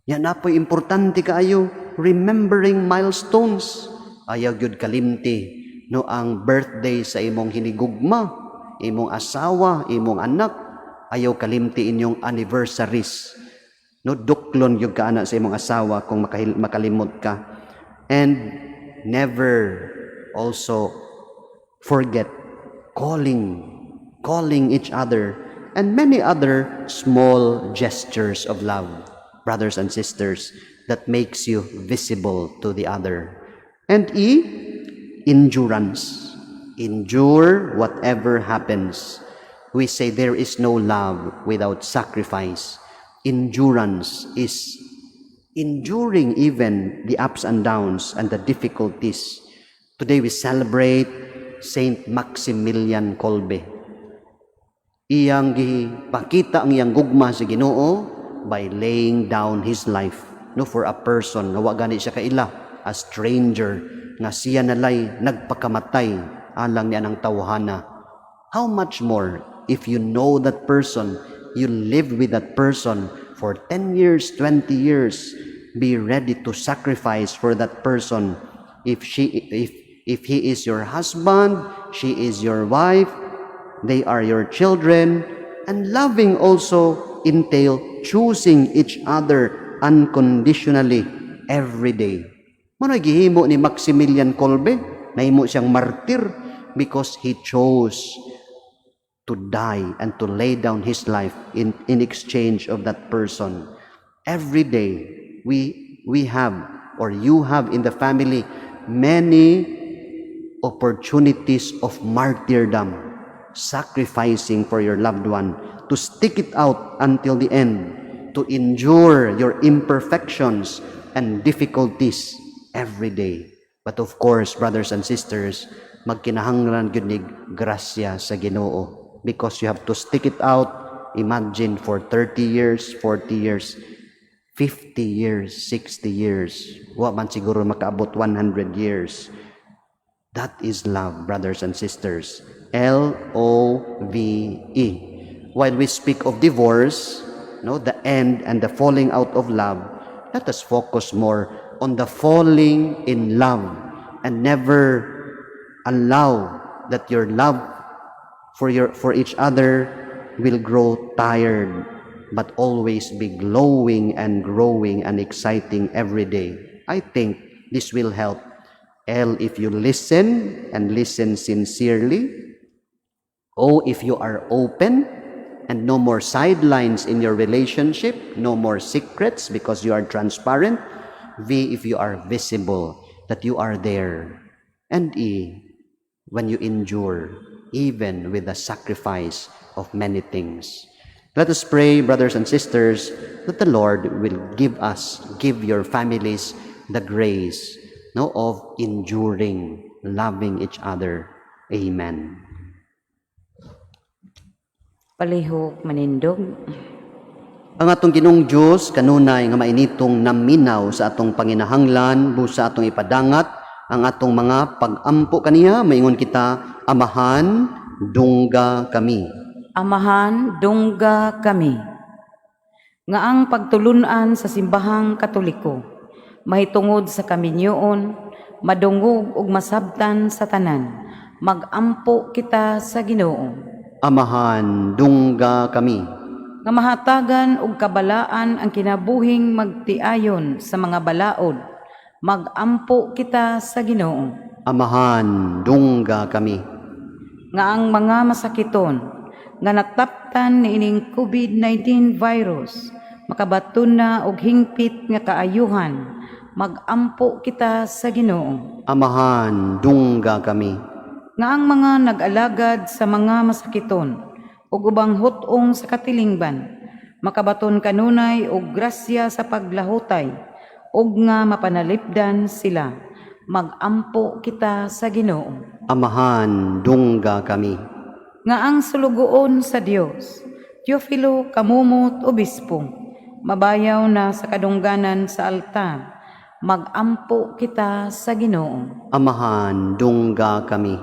Yan na po importante kaayo, remembering milestones. Ayaw gyud kalimti no ang birthday sa imong hinigugma, imong asawa, imong anak. Ayaw kalimti inyong anniversaries. No, duklon gyud ka ana sa imong asawa kung makalimot ka. And never also forget calling each other, and many other small gestures of love, brothers and sisters, that makes you visible to the other. And endurance. Endure whatever happens. We say there is no love without sacrifice. Endurance is enduring even the ups and downs and the difficulties. Today we celebrate Saint Maximilian Kolbe. Iyang gipakita ang iyang gugma sa Ginoo by laying down his life, no, for a person nga wa gani siya kaila, a stranger nga siya nalay nagpakamatay alang niya ng tawhana. How much more if you know that person, you live with that person for 10 years, 20 years, be ready to sacrifice for that person. If he is your husband, she is your wife, they are your children, and loving also entail choosing each other unconditionally every day. Mano gihimo ni Maximilian Kolbe, nahimo siyang martir because he chose to die and to lay down his life in exchange of that person. Every day we have, or you have in the family, many opportunities of martyrdom, sacrificing for your loved one, to stick it out until the end, to endure your imperfections and difficulties every day. But of course, brothers and sisters, magkinahanglan gyud nig grasya sa Ginoo, because you have to stick it out. Imagine for 30 years, 40 years, 50 years, 60 years, wa man siguro makaabot 100 years. That is love, brothers and sisters. L-O-V-E. While we speak of divorce, no, the end and the falling out of love, let us focus more on the falling in love, and never allow that your love for each other will grow tired. but always be glowing and growing and exciting every day. I think this will help. If you listen and listen sincerely. O, if you are open and no more sidelines in your relationship, no more secrets because you are transparent. V, if you are visible, that you are there. And E, when you endure, even with the sacrifice of many things. Let us pray, brothers and sisters, that the Lord will give your families the grace of enduring, loving each other. Amen. Palihog manindog. Ang atong Ginoong Dios kanunay nga mainitong naminaw sa atong panginahanglan busa atong ipadangat ang atong mga pag-ampo kaniya, maingon kita, Amahan, dungga kami. Amahan, dungga kami. Nga ang pagtulunan sa simbahang Katoliko, mahitungod sa kaminyoon, madungog ug masabtan sa tanan, magampo kita sa Ginoo. Amahan, dungga kami. Nga mahatagan ug kabalaan ang kinabuhing magtiayon sa mga balaod, magampo kita sa Ginoo. Amahan, dungga kami. Nga ang mga masakiton nga nataptan niining COVID-19 virus, makabaton na og hingpit nga kaayuhan, magampo kita sa Ginoo. Amahan, dungga kami. Nga ang mga nag-alagad sa mga masakiton ug ubang hutong sa katilingban, makabaton kanunay og grasya sa paglahutay ug nga mapanalipdan sila, magampo kita sa Ginoo. Amahan, dungga kami. Nga ang sulugoon sa Dios, Teofilo Kamumot Obispo, mabayaw na sa kadungganan sa altar, magampo kita sa Ginoo. Amahan, dungga kami.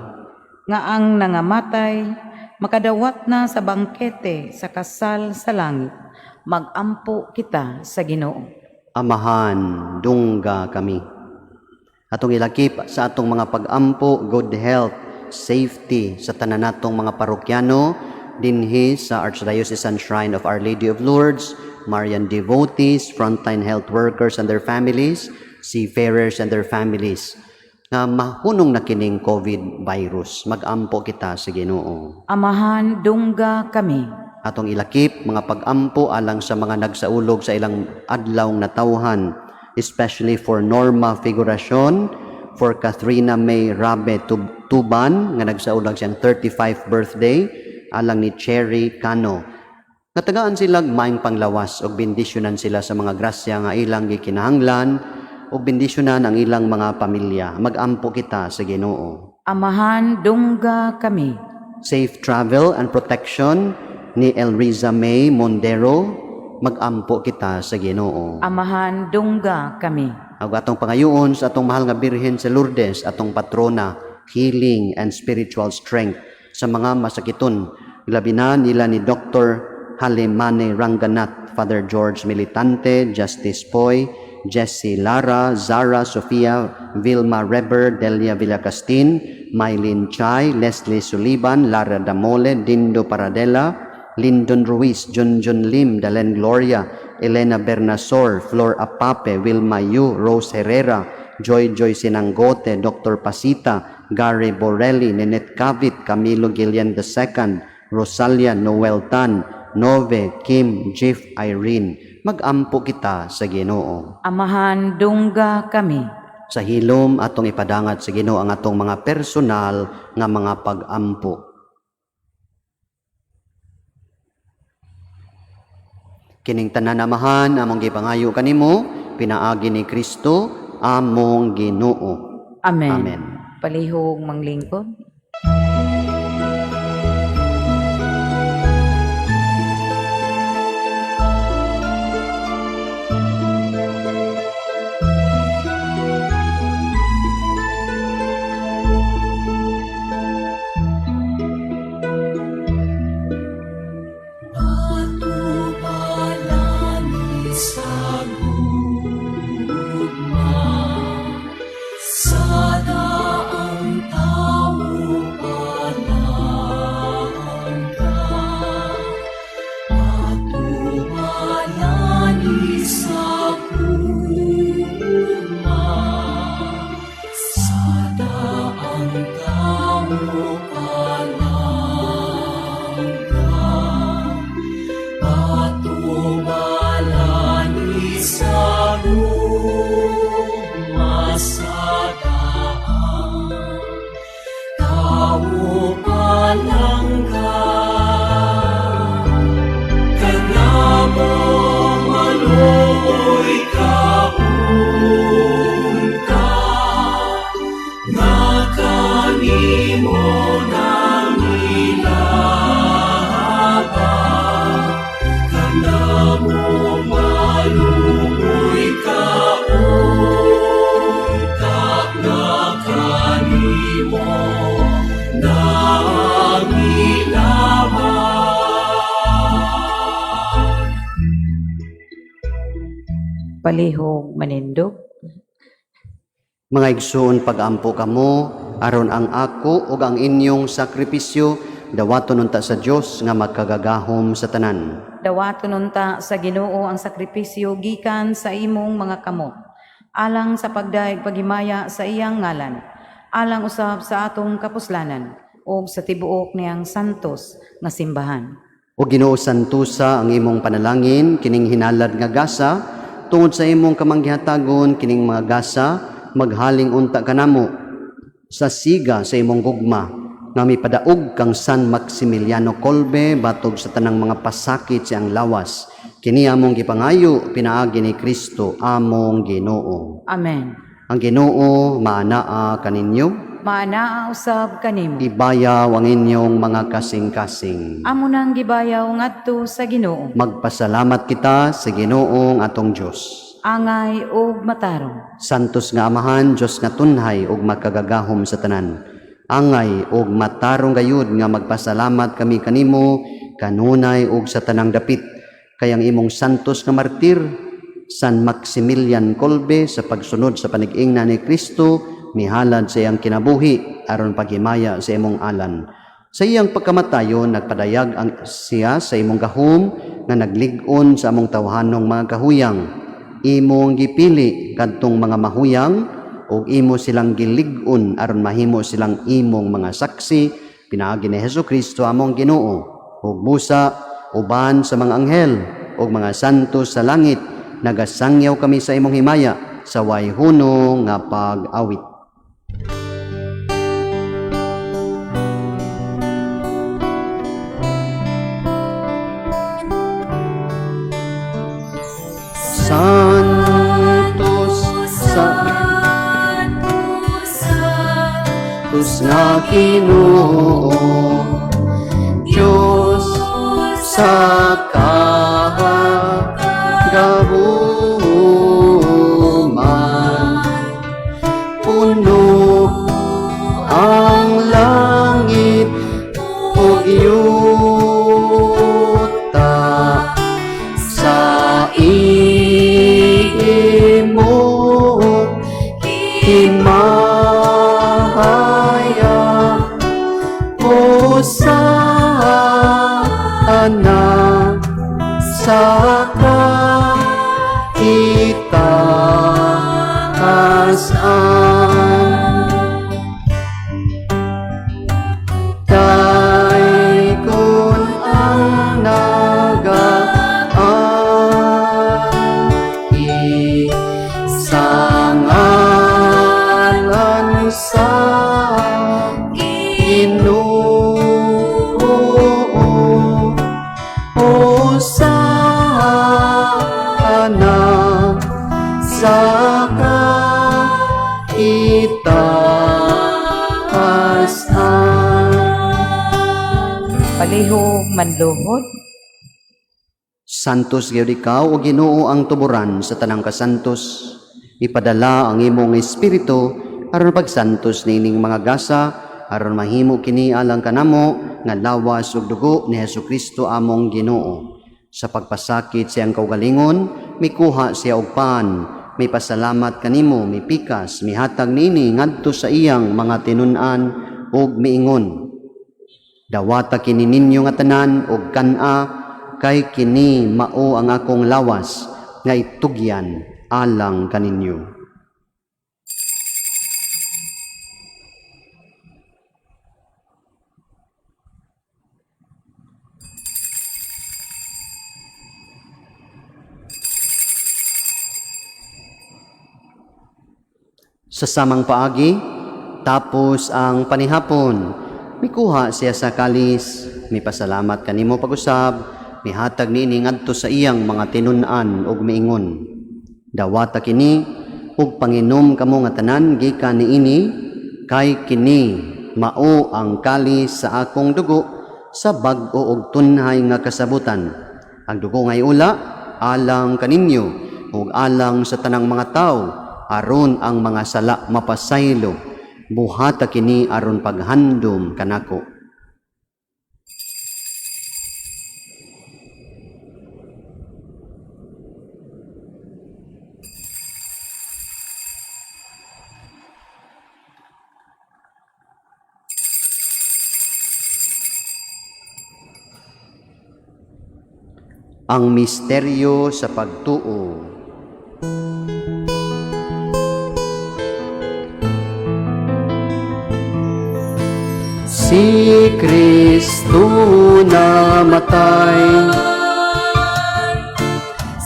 Nga ang nangamatay, makadawat na sa bangkete sa kasal sa langit, magampo kita sa Ginoo. Amahan, dungga kami. Atong ilakip sa atong mga pag-ampo, good health, safety sa tanan natong mga parokyano dinhi sa Archdiocesan Shrine of Our Lady of Lourdes, Marian devotees, frontline health workers and their families, seafarers and their families, nga mahunong na kining COVID virus, magampo kita sa Ginoo. Amahan, dungga kami. Atong ilakip mga pag-ampo alang sa mga nagsaulog sa ilang adlawng natawhan, especially for Norma Figuracion, for Catherina May Rabe Tuban nga nagsaulog siyang 35th birthday, alang ni Cherry Cano. Natagaan sila maayong panglawas o bendisyonan sila sa mga grasya nga ilang gikinahanglan o bendisyonan ang ilang mga pamilya. Magampo kita sa Ginoo. Amahan, dungga kami. Safe travel and protection ni Elriza May Mondero. Magampo kita sa Ginoo. Amahan, dungga kami. Ang atong pangayoon sa atong mahal nga Birhen sa Lourdes, atong patrona, healing and spiritual strength sa mga masakiton. Labi na nila ni Dr. Halimane Ranganat, Father George Militante, Justice Poy, Jessie Lara, Zara Sofia, Vilma Reber, Delia Villacastin, Mylene Chai, Leslie Suliban, Lara Damole, Dindo Paradela, Lyndon Ruiz, Junjun Lim, Dalen Gloria, Elena Bernasor, Flor Apape, Wilma Yu, Rose Herrera, Joy Sinangote, Dr. Pasita, Gary Borelli, Nenette Cavit, Camilo Gillian II, Rosalia Noel Tan, Nove, Kim, Jeff, Irene. Magampo kita sa Ginoo. Amahan, dungga kami. Sa hilom atong ipadangat sa Ginoo ang atong mga personal nga mga pag-ampo. Kining tanan amahan among gipangayo kanimo, pinaagi ni Kristo among Ginoo. Amen. Amen. Palihog manglingkod. Sana ang tao palihog manindog. Mga igsoon, pag-ampo kamo, aron ang ako ug ang inyong sakripisyo, dawaton unta sa Dios nga magkagagahom sa tanan. Dawaton unta sa Ginoo ang sakripisyo gikan sa imong mga kamot, alang sa pagdaig paghimaya sa iyang ngalan, alang usab sa atong kapuslanan, ug sa tibuok niyang santos nga simbahan. O Ginoo, santusa ang imong panalangin kining hinalad nga gasa, tungod sa imong kamanggihatagon kining mga gasa maghaling unta kanamo sa siga sa imong gugma nga mipadaog kang San Maximiliano Kolbe batog sa tanang mga pasakit siyang lawas. Kini among gipangayo pinaagi ni Kristo among Ginoo. Amen. Ang Ginoo maanaa kaninyo, Maanaa usab kanimo. ibayaw ang inyong mga kasing-kasing. Amo nang gibayaw ngadto sa Ginoo. Magpasalamat kita sa Ginoong atong Dios. Angay ug matarong. Santos nga Amahan, Diyos nga tunhay ug makagagahom sa tanan. Angay ug matarong gayud nga magpasalamat kami kanimo kanunay ug sa tanang dapit. Kayang imong santos nga martir, San Maximilian Kolbe, sa pagsunod sa panig-ingna ni Kristo, mihalad sa iyang kinabuhi aron paghimaya sa imong alan. Sa iyang pagkamatayon, nagpadayag siya sa imong gahom nga naglig-on sa among tawhanong mga kahuyang. Imong gipili kadtong mga mahuyang ug imo silang gilig-on aron mahimo silang imong mga saksi pinaagi ni Hesukristo among Ginoo, ug busa uban sa mga anghel ug mga santos sa langit. Nagasangyaw kami sa imong himaya sa way hunong nga pag-awit. Santos nga Ginoo, Diyos sa kahagahuman, puno ang langit ug yuta sa imong himaya, Hosana sa kaitaasan. Daikon ang nagaan, isangalan sa Ginoo, Hosana sa kaitaasan. Palihog manluhod. Santos gyud ikaw o Ginoo ang tuburan sa tanang kasantos. Ipadala ang imong espiritu aron pagsantos nining mga gasa aron mahimo kini alang kanamo nga lawas ug dugo ni Hesukristo among Ginoo. Sa pagpasakit siyang kaugalingon, mikuha siya og pan, may pasalamat kanimo, mipikas, mihatag nini ngadto sa iyang mga tinun-an ug miingon. Dawata kini ninyo nga tanan ug kan-a, kay kini mao ang akong lawas nga itugyan alang kaninyo. Sa samang paagi, tapos ang panihapon, mikuha siya sa kalis, mipasalamat kanimo pag-usab, mihatag niini ngadto sa iyang mga tinun-an ug miingon. Dawata kini ug panginom kamo nga tanan gikan niini, kay kini mao ang kalis sa akong dugo sa bag-o ug tunhay nga kasabutan. Ang dugo ngay ula alang kaninyo ug alang sa tanang mga tawo, aron ang mga sala mapasaylo. Buhata kini aron paghandom kanako. Ang misteryo sa pagtuo. Si Kristo namatay,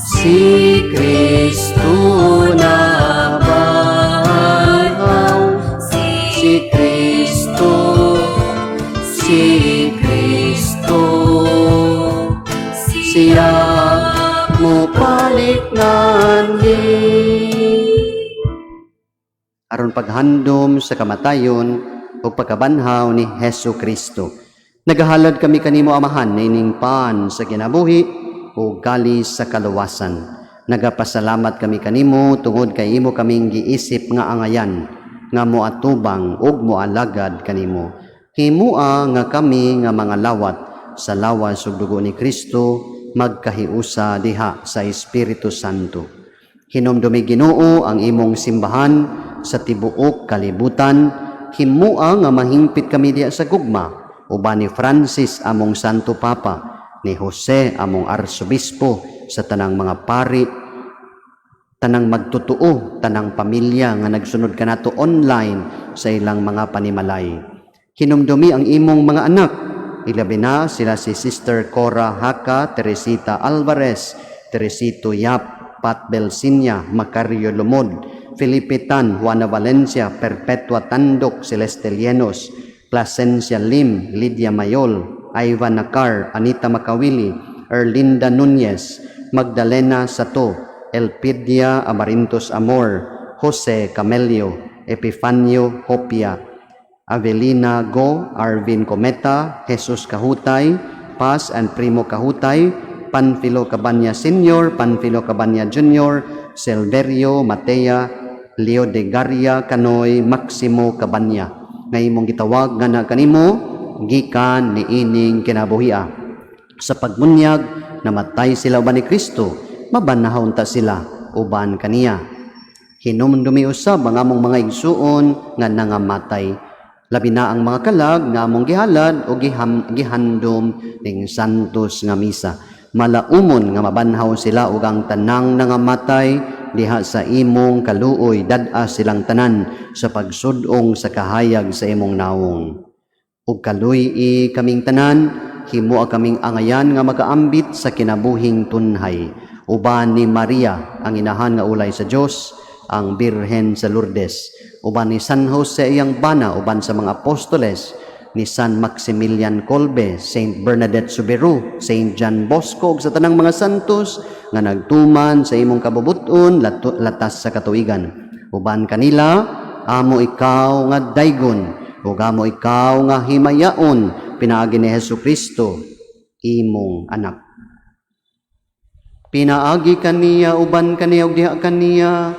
si Kristo nabangaw, si Kristo, si Kristo, siya mo paliknan ni. Aron paghandom sa kamatayon o pagkabanhaw ni Hesu Kristo. Nagahalad kami kanimo amahan nining pan sa kinabuhi o gali sa kaluwasan. Nagapasalamat kami kanimo tungod kay imo kaming giisip nga angayan nga moatubang ug moalagad kanimo. Himua nga kami nga mga lawat sa lawas ug dugo ni Kristo magkahiusa diha sa Espiritu Santo. Hinumdumi Ginoo ang imong simbahan sa tibuok kalibutan. Himua nga mahingpit kami diya sa gugma, uban ni Francis among Santo Papa, ni Jose among Arsobispo, sa tanang mga pari, tanang magtutuo, tanang pamilya nga nagsunod kanato online sa ilang mga panimalay. Hinumdumi ang imong mga anak, ilabi na sila si Sister Cora Haka, Teresita Alvarez, Teresito Yap, Pat Belsinya, Macario Lumod, Felipe Tan, Juana Valencia, Perpetua Tandok, Celeste Lienos, Plasencia Lim, Lydia Mayol, Ivan Nakar, Anita Makawili, Erlinda Nunez, Magdalena Sato, Elpidia Amarintos Amor, Jose Camelio, Epifanio Hopia, Avelina Go, Arvin Cometa, Jesus Kahutay, Paz and Primo Kahutay, Panfilo Cabanya Sr., Panfilo Cabanya Jr., Silverio Matea, Leo de Garia Canoy, Maximo Cabanya. Ngay mong gitawag nga na kanimo, gikan ni ining kinabuhia. Sa pagmunyag, namatay sila uban ni Kristo, mabanahon ta sila uban kaniya. Hinumdumi usab ang among mga igsuon nga nangamatay. Labi na ang mga kalag nga among gihalad o gihandom ning santos nga misa. Malaumon nga mabanhaw sila ug ang tanang nangamatay diha sa imong kaluoy dad-a silang tanan sa pagsudong sa kahayag sa imong nawong. Ug kaluy kaming tanan, himua kaming angayan nga magaambit sa kinabuhing tunhay. Uban ni Maria ang inahan nga ulay sa Dios, ang Birhen sa Lourdes, uban ni San Jose iyang bana, uban sa mga apostoles, ni San Maximilian Kolbe, Saint Bernadette Subiru, Saint John Bosco, ug sa tanang mga santos nga nagtuman sa imong kabubuton latas sa katuigan. Uban kanila, amo ikaw nga daygon, ug amo ikaw nga himayaon, pinaagi ni Jesucristo, imong anak. Pinaagi kaniya, uban kaniya, ug diha kaniya,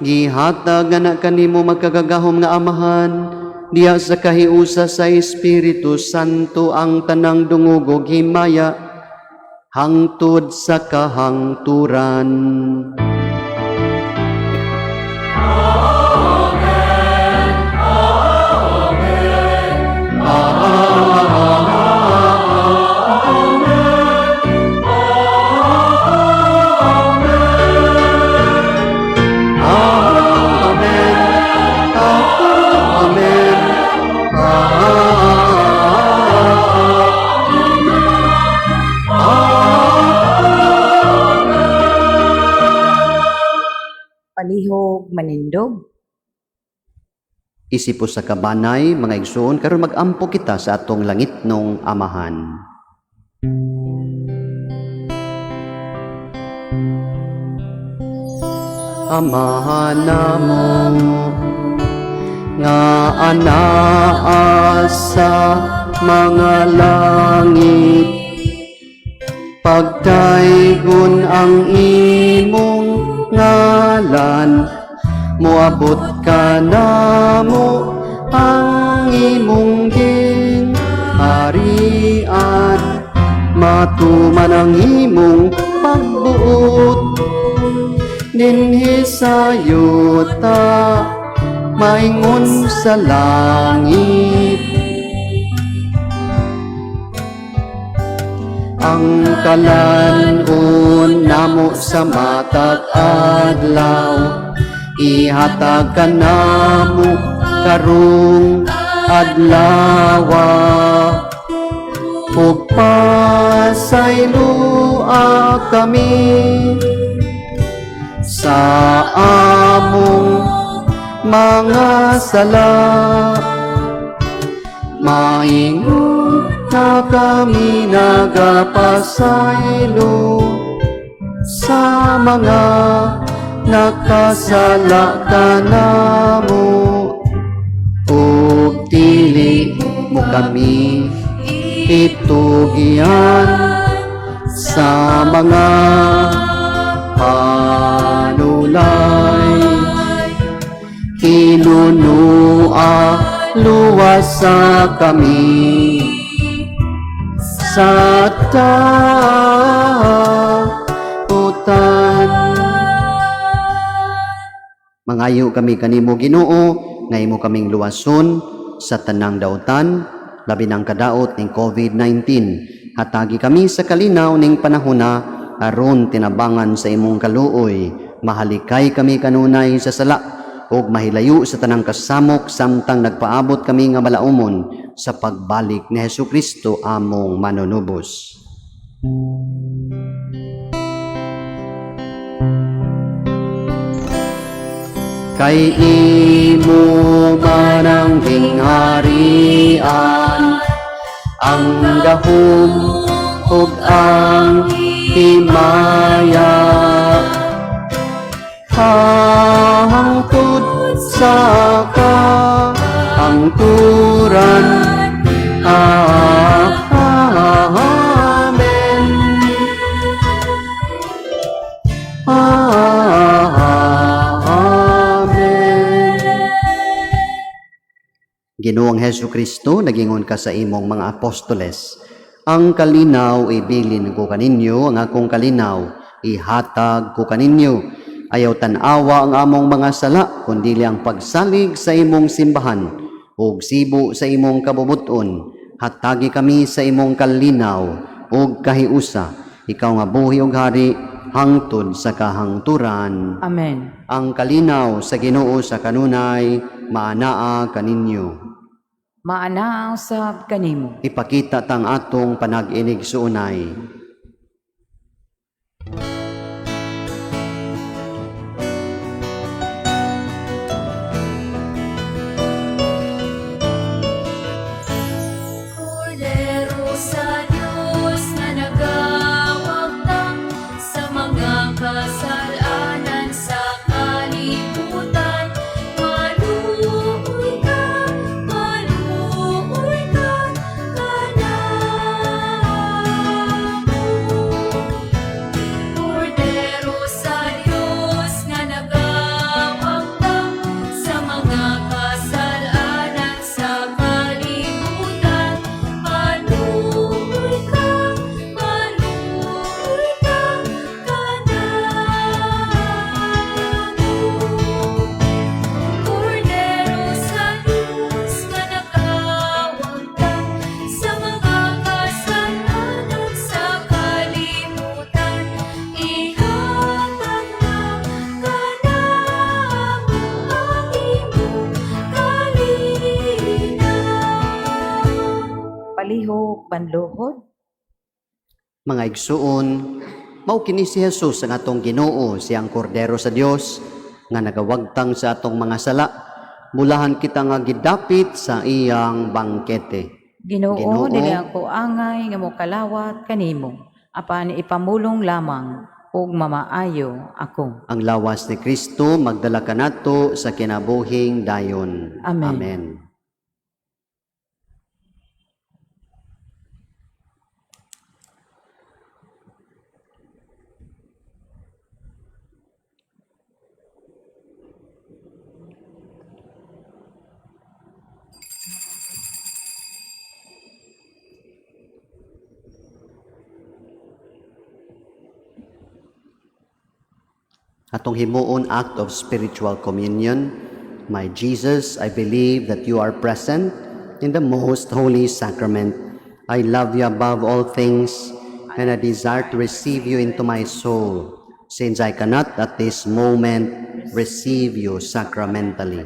gihatag na kanimo magkagagahom nga amahan, diya sa kahiusa sa Espiritu Santo ang tanang dungog ug himaya hangtod sa kahangturan. Amen. Amen. Amen. Palihog manindog. Isipo sa kabanay, mga igsoon, karon mag-ampo kita sa atong langitnong amahan. Amahan namo nga anaa sa mga langit, pagtaygon ang imong ngalan, moabot ka namo ang imong ginharian, matuman ang imong pagbuot, dinhi sa yuta maingon sa langit. ang kalanon namo sa matag adlaw, ihatag ka namo karong adlawa, ug pasaylua kami sa among mga sala. Maingon na kami nagapasaylo sa mga nakasala ka namo, ug dili mo kami itugian sa mga panulay. Kinunua luwas sa kami sa tautan. Mangayo kami kanimo Ginoo, nga imo kaming luwason sa tanang dautan, labi ng kadaot ning COVID-19. Hatagi kami sa kalinaw ning panahona, aron tinabangan sa imong kaluoy. Mahalikay kami kanunay sa sala, ug mahilayo sa tanang kasamok, samtang nagpaabot kami nga malaumon sa pagbalik ni Hesukristo among manunubos. Kay imo man ang gingharian, ang gahom ug ang himaya, hangtod sa kahangturan. Amen. Ginoong Hesukristo, nagingon ka sa imong mga apostoles, ang kalinaw ibilin ko kaninyo, ang akong kalinaw ihatag ko kaninyo. Ayaw tanawa ang among mga sala, kundi ang pagsalig sa imong simbahan, ug sibo sa imong kabubuton. Hatagi kami sa imong kalinaw ug kahiusa, ikaw nga buhi ug hari hangtod sa kahangturan. Amen. Ang kalinaw sa Ginoo sa kanunay maanaa kaninyo. Maanaa usab kanimo. Ipakita tang atong panag-inig suunay. Kordero sa Diyos na nagawagtang sa mga kasalanan sa kalibutan. Maluoy ka kanamo. Kordero sa Diyos nga nagawagtang sa mga kasalanan sa kalibutan. Maluoy ka kanamo. Kordero sa Diyos nga nagawagtang sa mga kasalanan sa kalibutan. Ihatag na kanamo ang imong kalinaw. Palihog panluhod. Mga igsuon, mao kini si Jesus ang atong Ginoo, siyang kordero sa Dios nga nagawagtang sa atong mga sala. Mulahan kita nga gidapit sa iyang bangkete. Ginoo, Ginoo, dili ako angay nga mo kalawat kanimo. Apan ipamulong lamang ug mamaayo ako. Ang lawas ni Kristo magdala kanato sa kinabuhing dayon. Amen. Amen. Atong himuon act of spiritual communion. My Jesus, I believe that you are present in the most holy sacrament. I love you above all things, and I desire to receive you into my soul, since I cannot at this moment receive you sacramentally.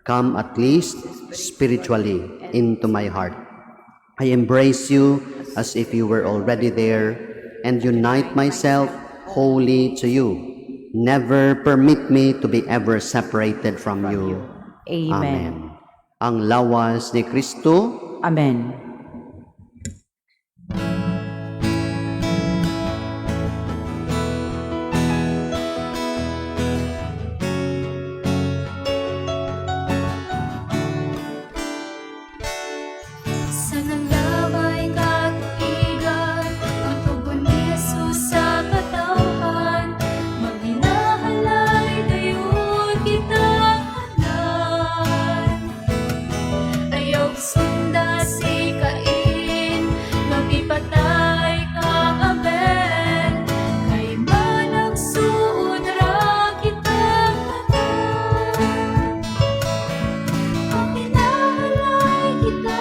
Come at least spiritually into my heart. I embrace you as if you were already there and unite myself wholly to you. Never permit me to be ever separated from you. Amen. Ang lawas ni Kristo, Amen. Sa nalaway katuigan, ang tugon ni Jesus sa katawan, maghinahalay dayon kita kanan. Ayaw sunda si Cain, mapipatay kang Abel, kay managsuod ra kita kanan. Paginahalay kita,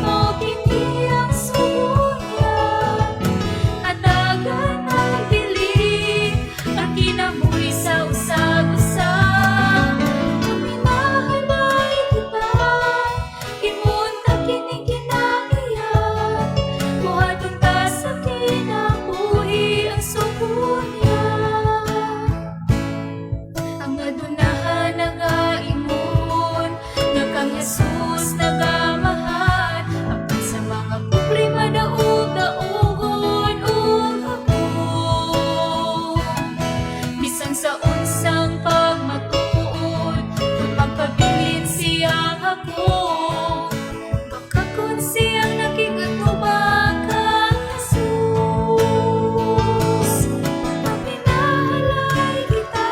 mao kini ang suya, hatagan ang dili, ang kinabuhi sa usag-usag. Paginahalay kita, imunta kini kinaiyan, buhaton ta sa kinabuhi ang suya. Ang adunahan nagaingon, nga kang Jesus nagamahan, apan sa mga problema daog-daogon ug hapon. Bisan sa unsang pagmatuod, kung magpabilin siyang hakon, makakon siyang nakigatubang kang Jesus. Paginahalay kita,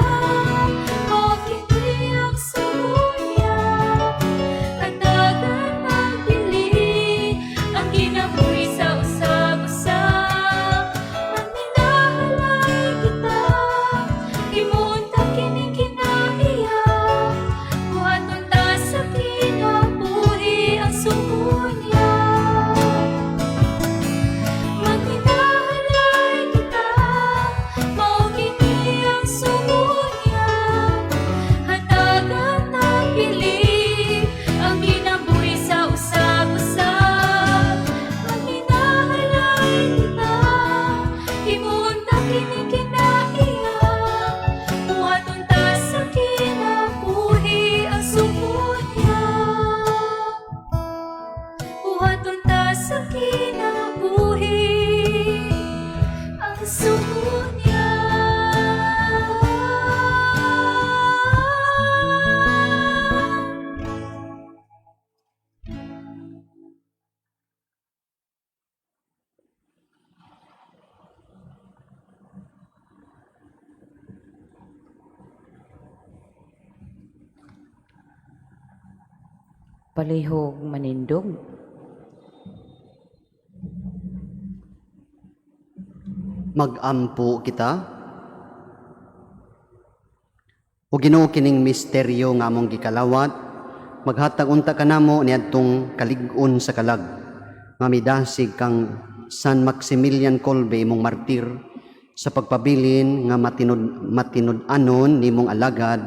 mao kini ang suya, hatagan ang dili, ang kinabuhi sa usag-usag. Paginahalay kita, imunta kini kinaiyan, buhaton ta sa kinabuhi ang suya. Maghinahalay kita, mao kini ang suya, hatagan ang pili, ang kinabuhi sa usag-usag. Maghinahalay kita, imunta kini kinaiyan, buhaton ta sa kinabuhi ang suya. Buhaton ta sa kinabuhi ang suya. Palihog manindog. magampo kita. O Ginoo kining misteryo nga among gikalawat, maghatag unta kanamo niadtong kalig-on sa kalag. Nga midasig kang San Maximilian Kolbe imong martir sa pagpabilin nga matinud-anon nimong alagad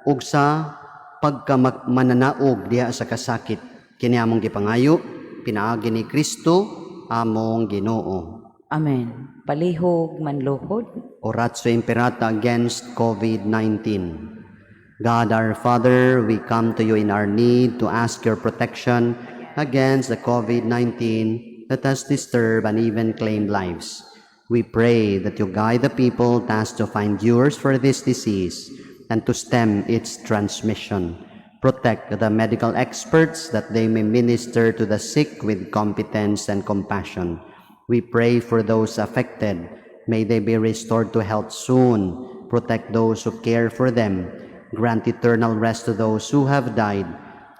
ug sa pagkamananaog diha sa kasakit. Kini among gipangayo, pinaagi ni Kristo among Ginoo. Amen. Palihog manluhod. Oratio Imperata against COVID-19. God our Father, we come to you in our need to ask your protection against the COVID-19 that has disturbed and even claimed lives. We pray that you guide the people tasked to find cures for this disease and to stem its transmission. Protect the medical experts that they may minister to the sick with competence and compassion. We pray for those affected. May they be restored to health soon. Protect those who care for them. Grant eternal rest to those who have died.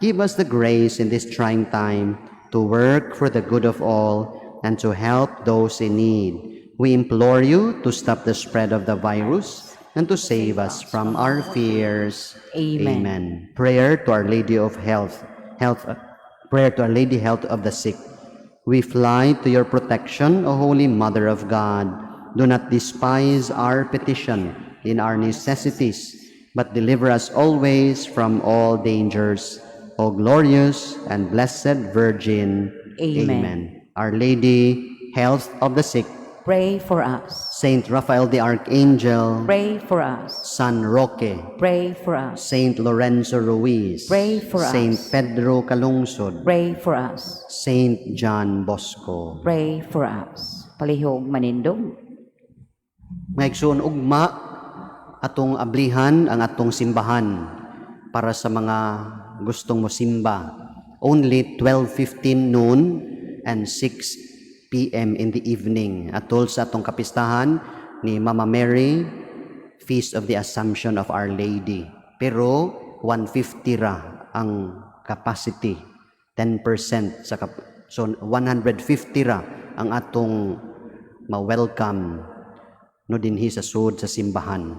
Give us the grace in this trying time to work for the good of all and to help those in need. We implore you to stop the spread of the virus and to save us from our fears. Amen. Amen. Prayer to Our Lady of Health. Prayer to Our Lady Health of the Sick. We fly to your protection, O Holy Mother of God. Do not despise our petition in our necessities, but deliver us always from all dangers. O glorious and blessed Virgin. Amen. Our Lady, health of the sick, Pray for us. Saint Raphael the Archangel, Pray for us. San Roque, Pray for us. Saint Lorenzo Ruiz, Pray for us. Saint Pedro Calungsod, Pray for us. Saint John Bosco. Pray for us. Palihog manindog. Ngaigsoon ugma atong ablihan ang atong simbahan para sa mga gustong mo simba. Only 12:15 noon and 6 p.m. in the evening. Atol sa atong kapistahan ni Mama Mary, Feast of the Assumption of Our Lady. Pero 150 ra ang capacity. 10% sa so 150 ra ang atong ma-welcome no dinhi sa sud sa simbahan.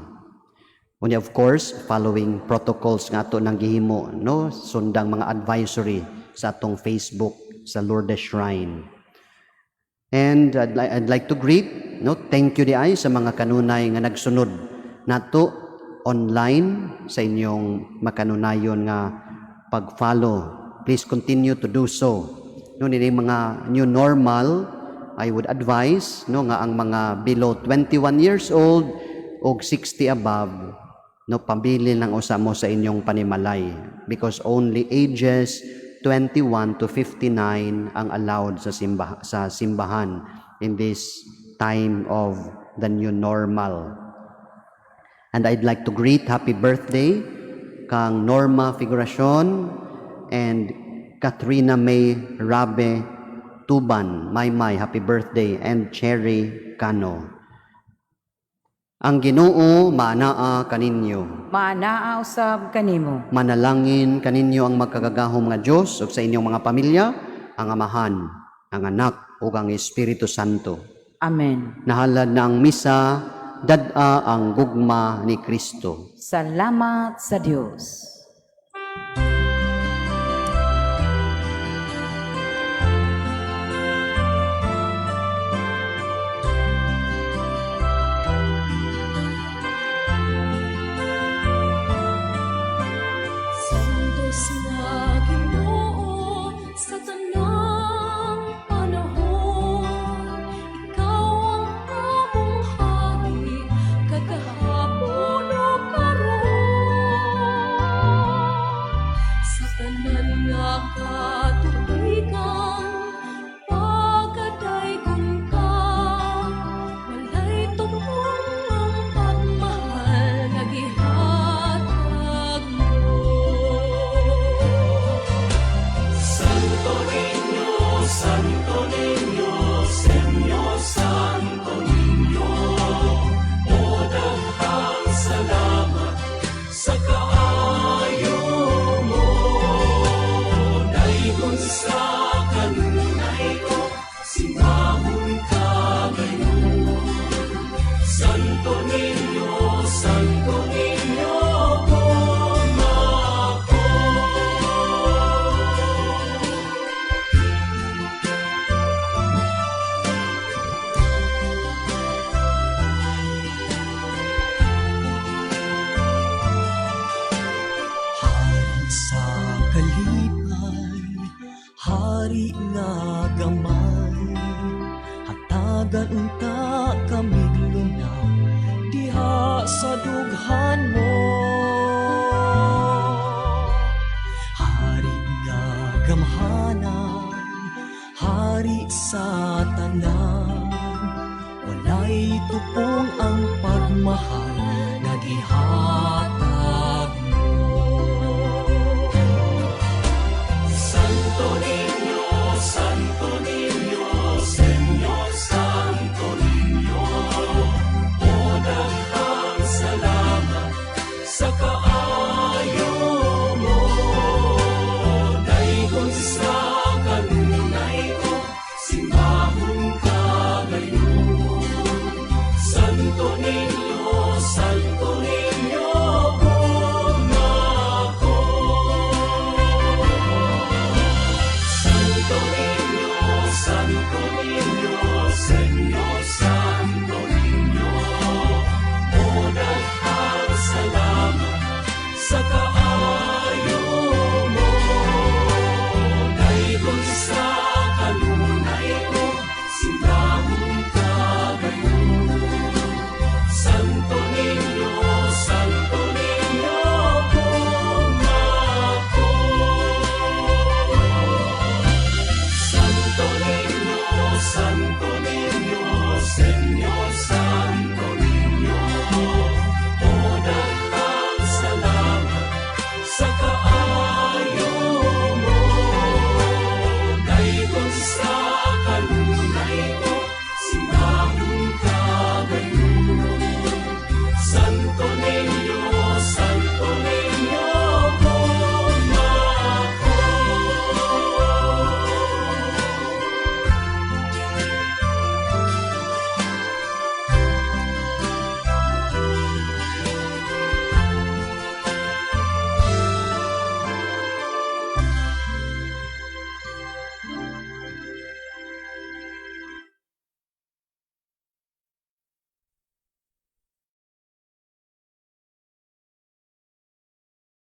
Unya of course, following protocols nga ato nang gihimo, no, sundang mga advisory sa atong Facebook sa Lourdes Shrine. And I'd like to greet, no, thank you di ay sa mga kanunay nga nagsunod nato online sa inyong makanunayon nga pag-follow. Please continue to do so. No, nini mga new normal, I would advise, no, nga ang mga below 21 years old o 60 above, no, pambili lang usa mo sa inyong panimalay because only ages 21 to 59 ang allowed sa simbahan in this time of the new normal. And I'd like to greet happy birthday kang Norma Figuracion and Katrina May Rabe Tuban, Maymay, happy birthday, and Cherry Cano. Ang Ginoo maanaa kaninyo. Maanaa usab kanimo. Manalangin kaninyo ang magkagagahom nga Dios ug sa inyong mga pamilya, ang Amahan, ang Anak ug ang Espiritu Santo. Amen. Nahalad na ang misa, dad-a ang gugma ni Kristo. Salamat sa Dios. Santo sina Ginoo sa tanang panahon, ikaw ang among hari, kagahapon o karon. Sa tanan nga katubigan, pagkadaygon ka, walay tumong ang pagmahal nga gihatag mo. Santo Niño, Santo Niño, Señor Santo Niño, o daghang salamat sa kaayo mo. Daygon sa kanunay ko, sinahon ka ngayon. Santo Niño, Santo Niño, kumako. Hari sa kalipay, hari nga gamay, hatagan ta kami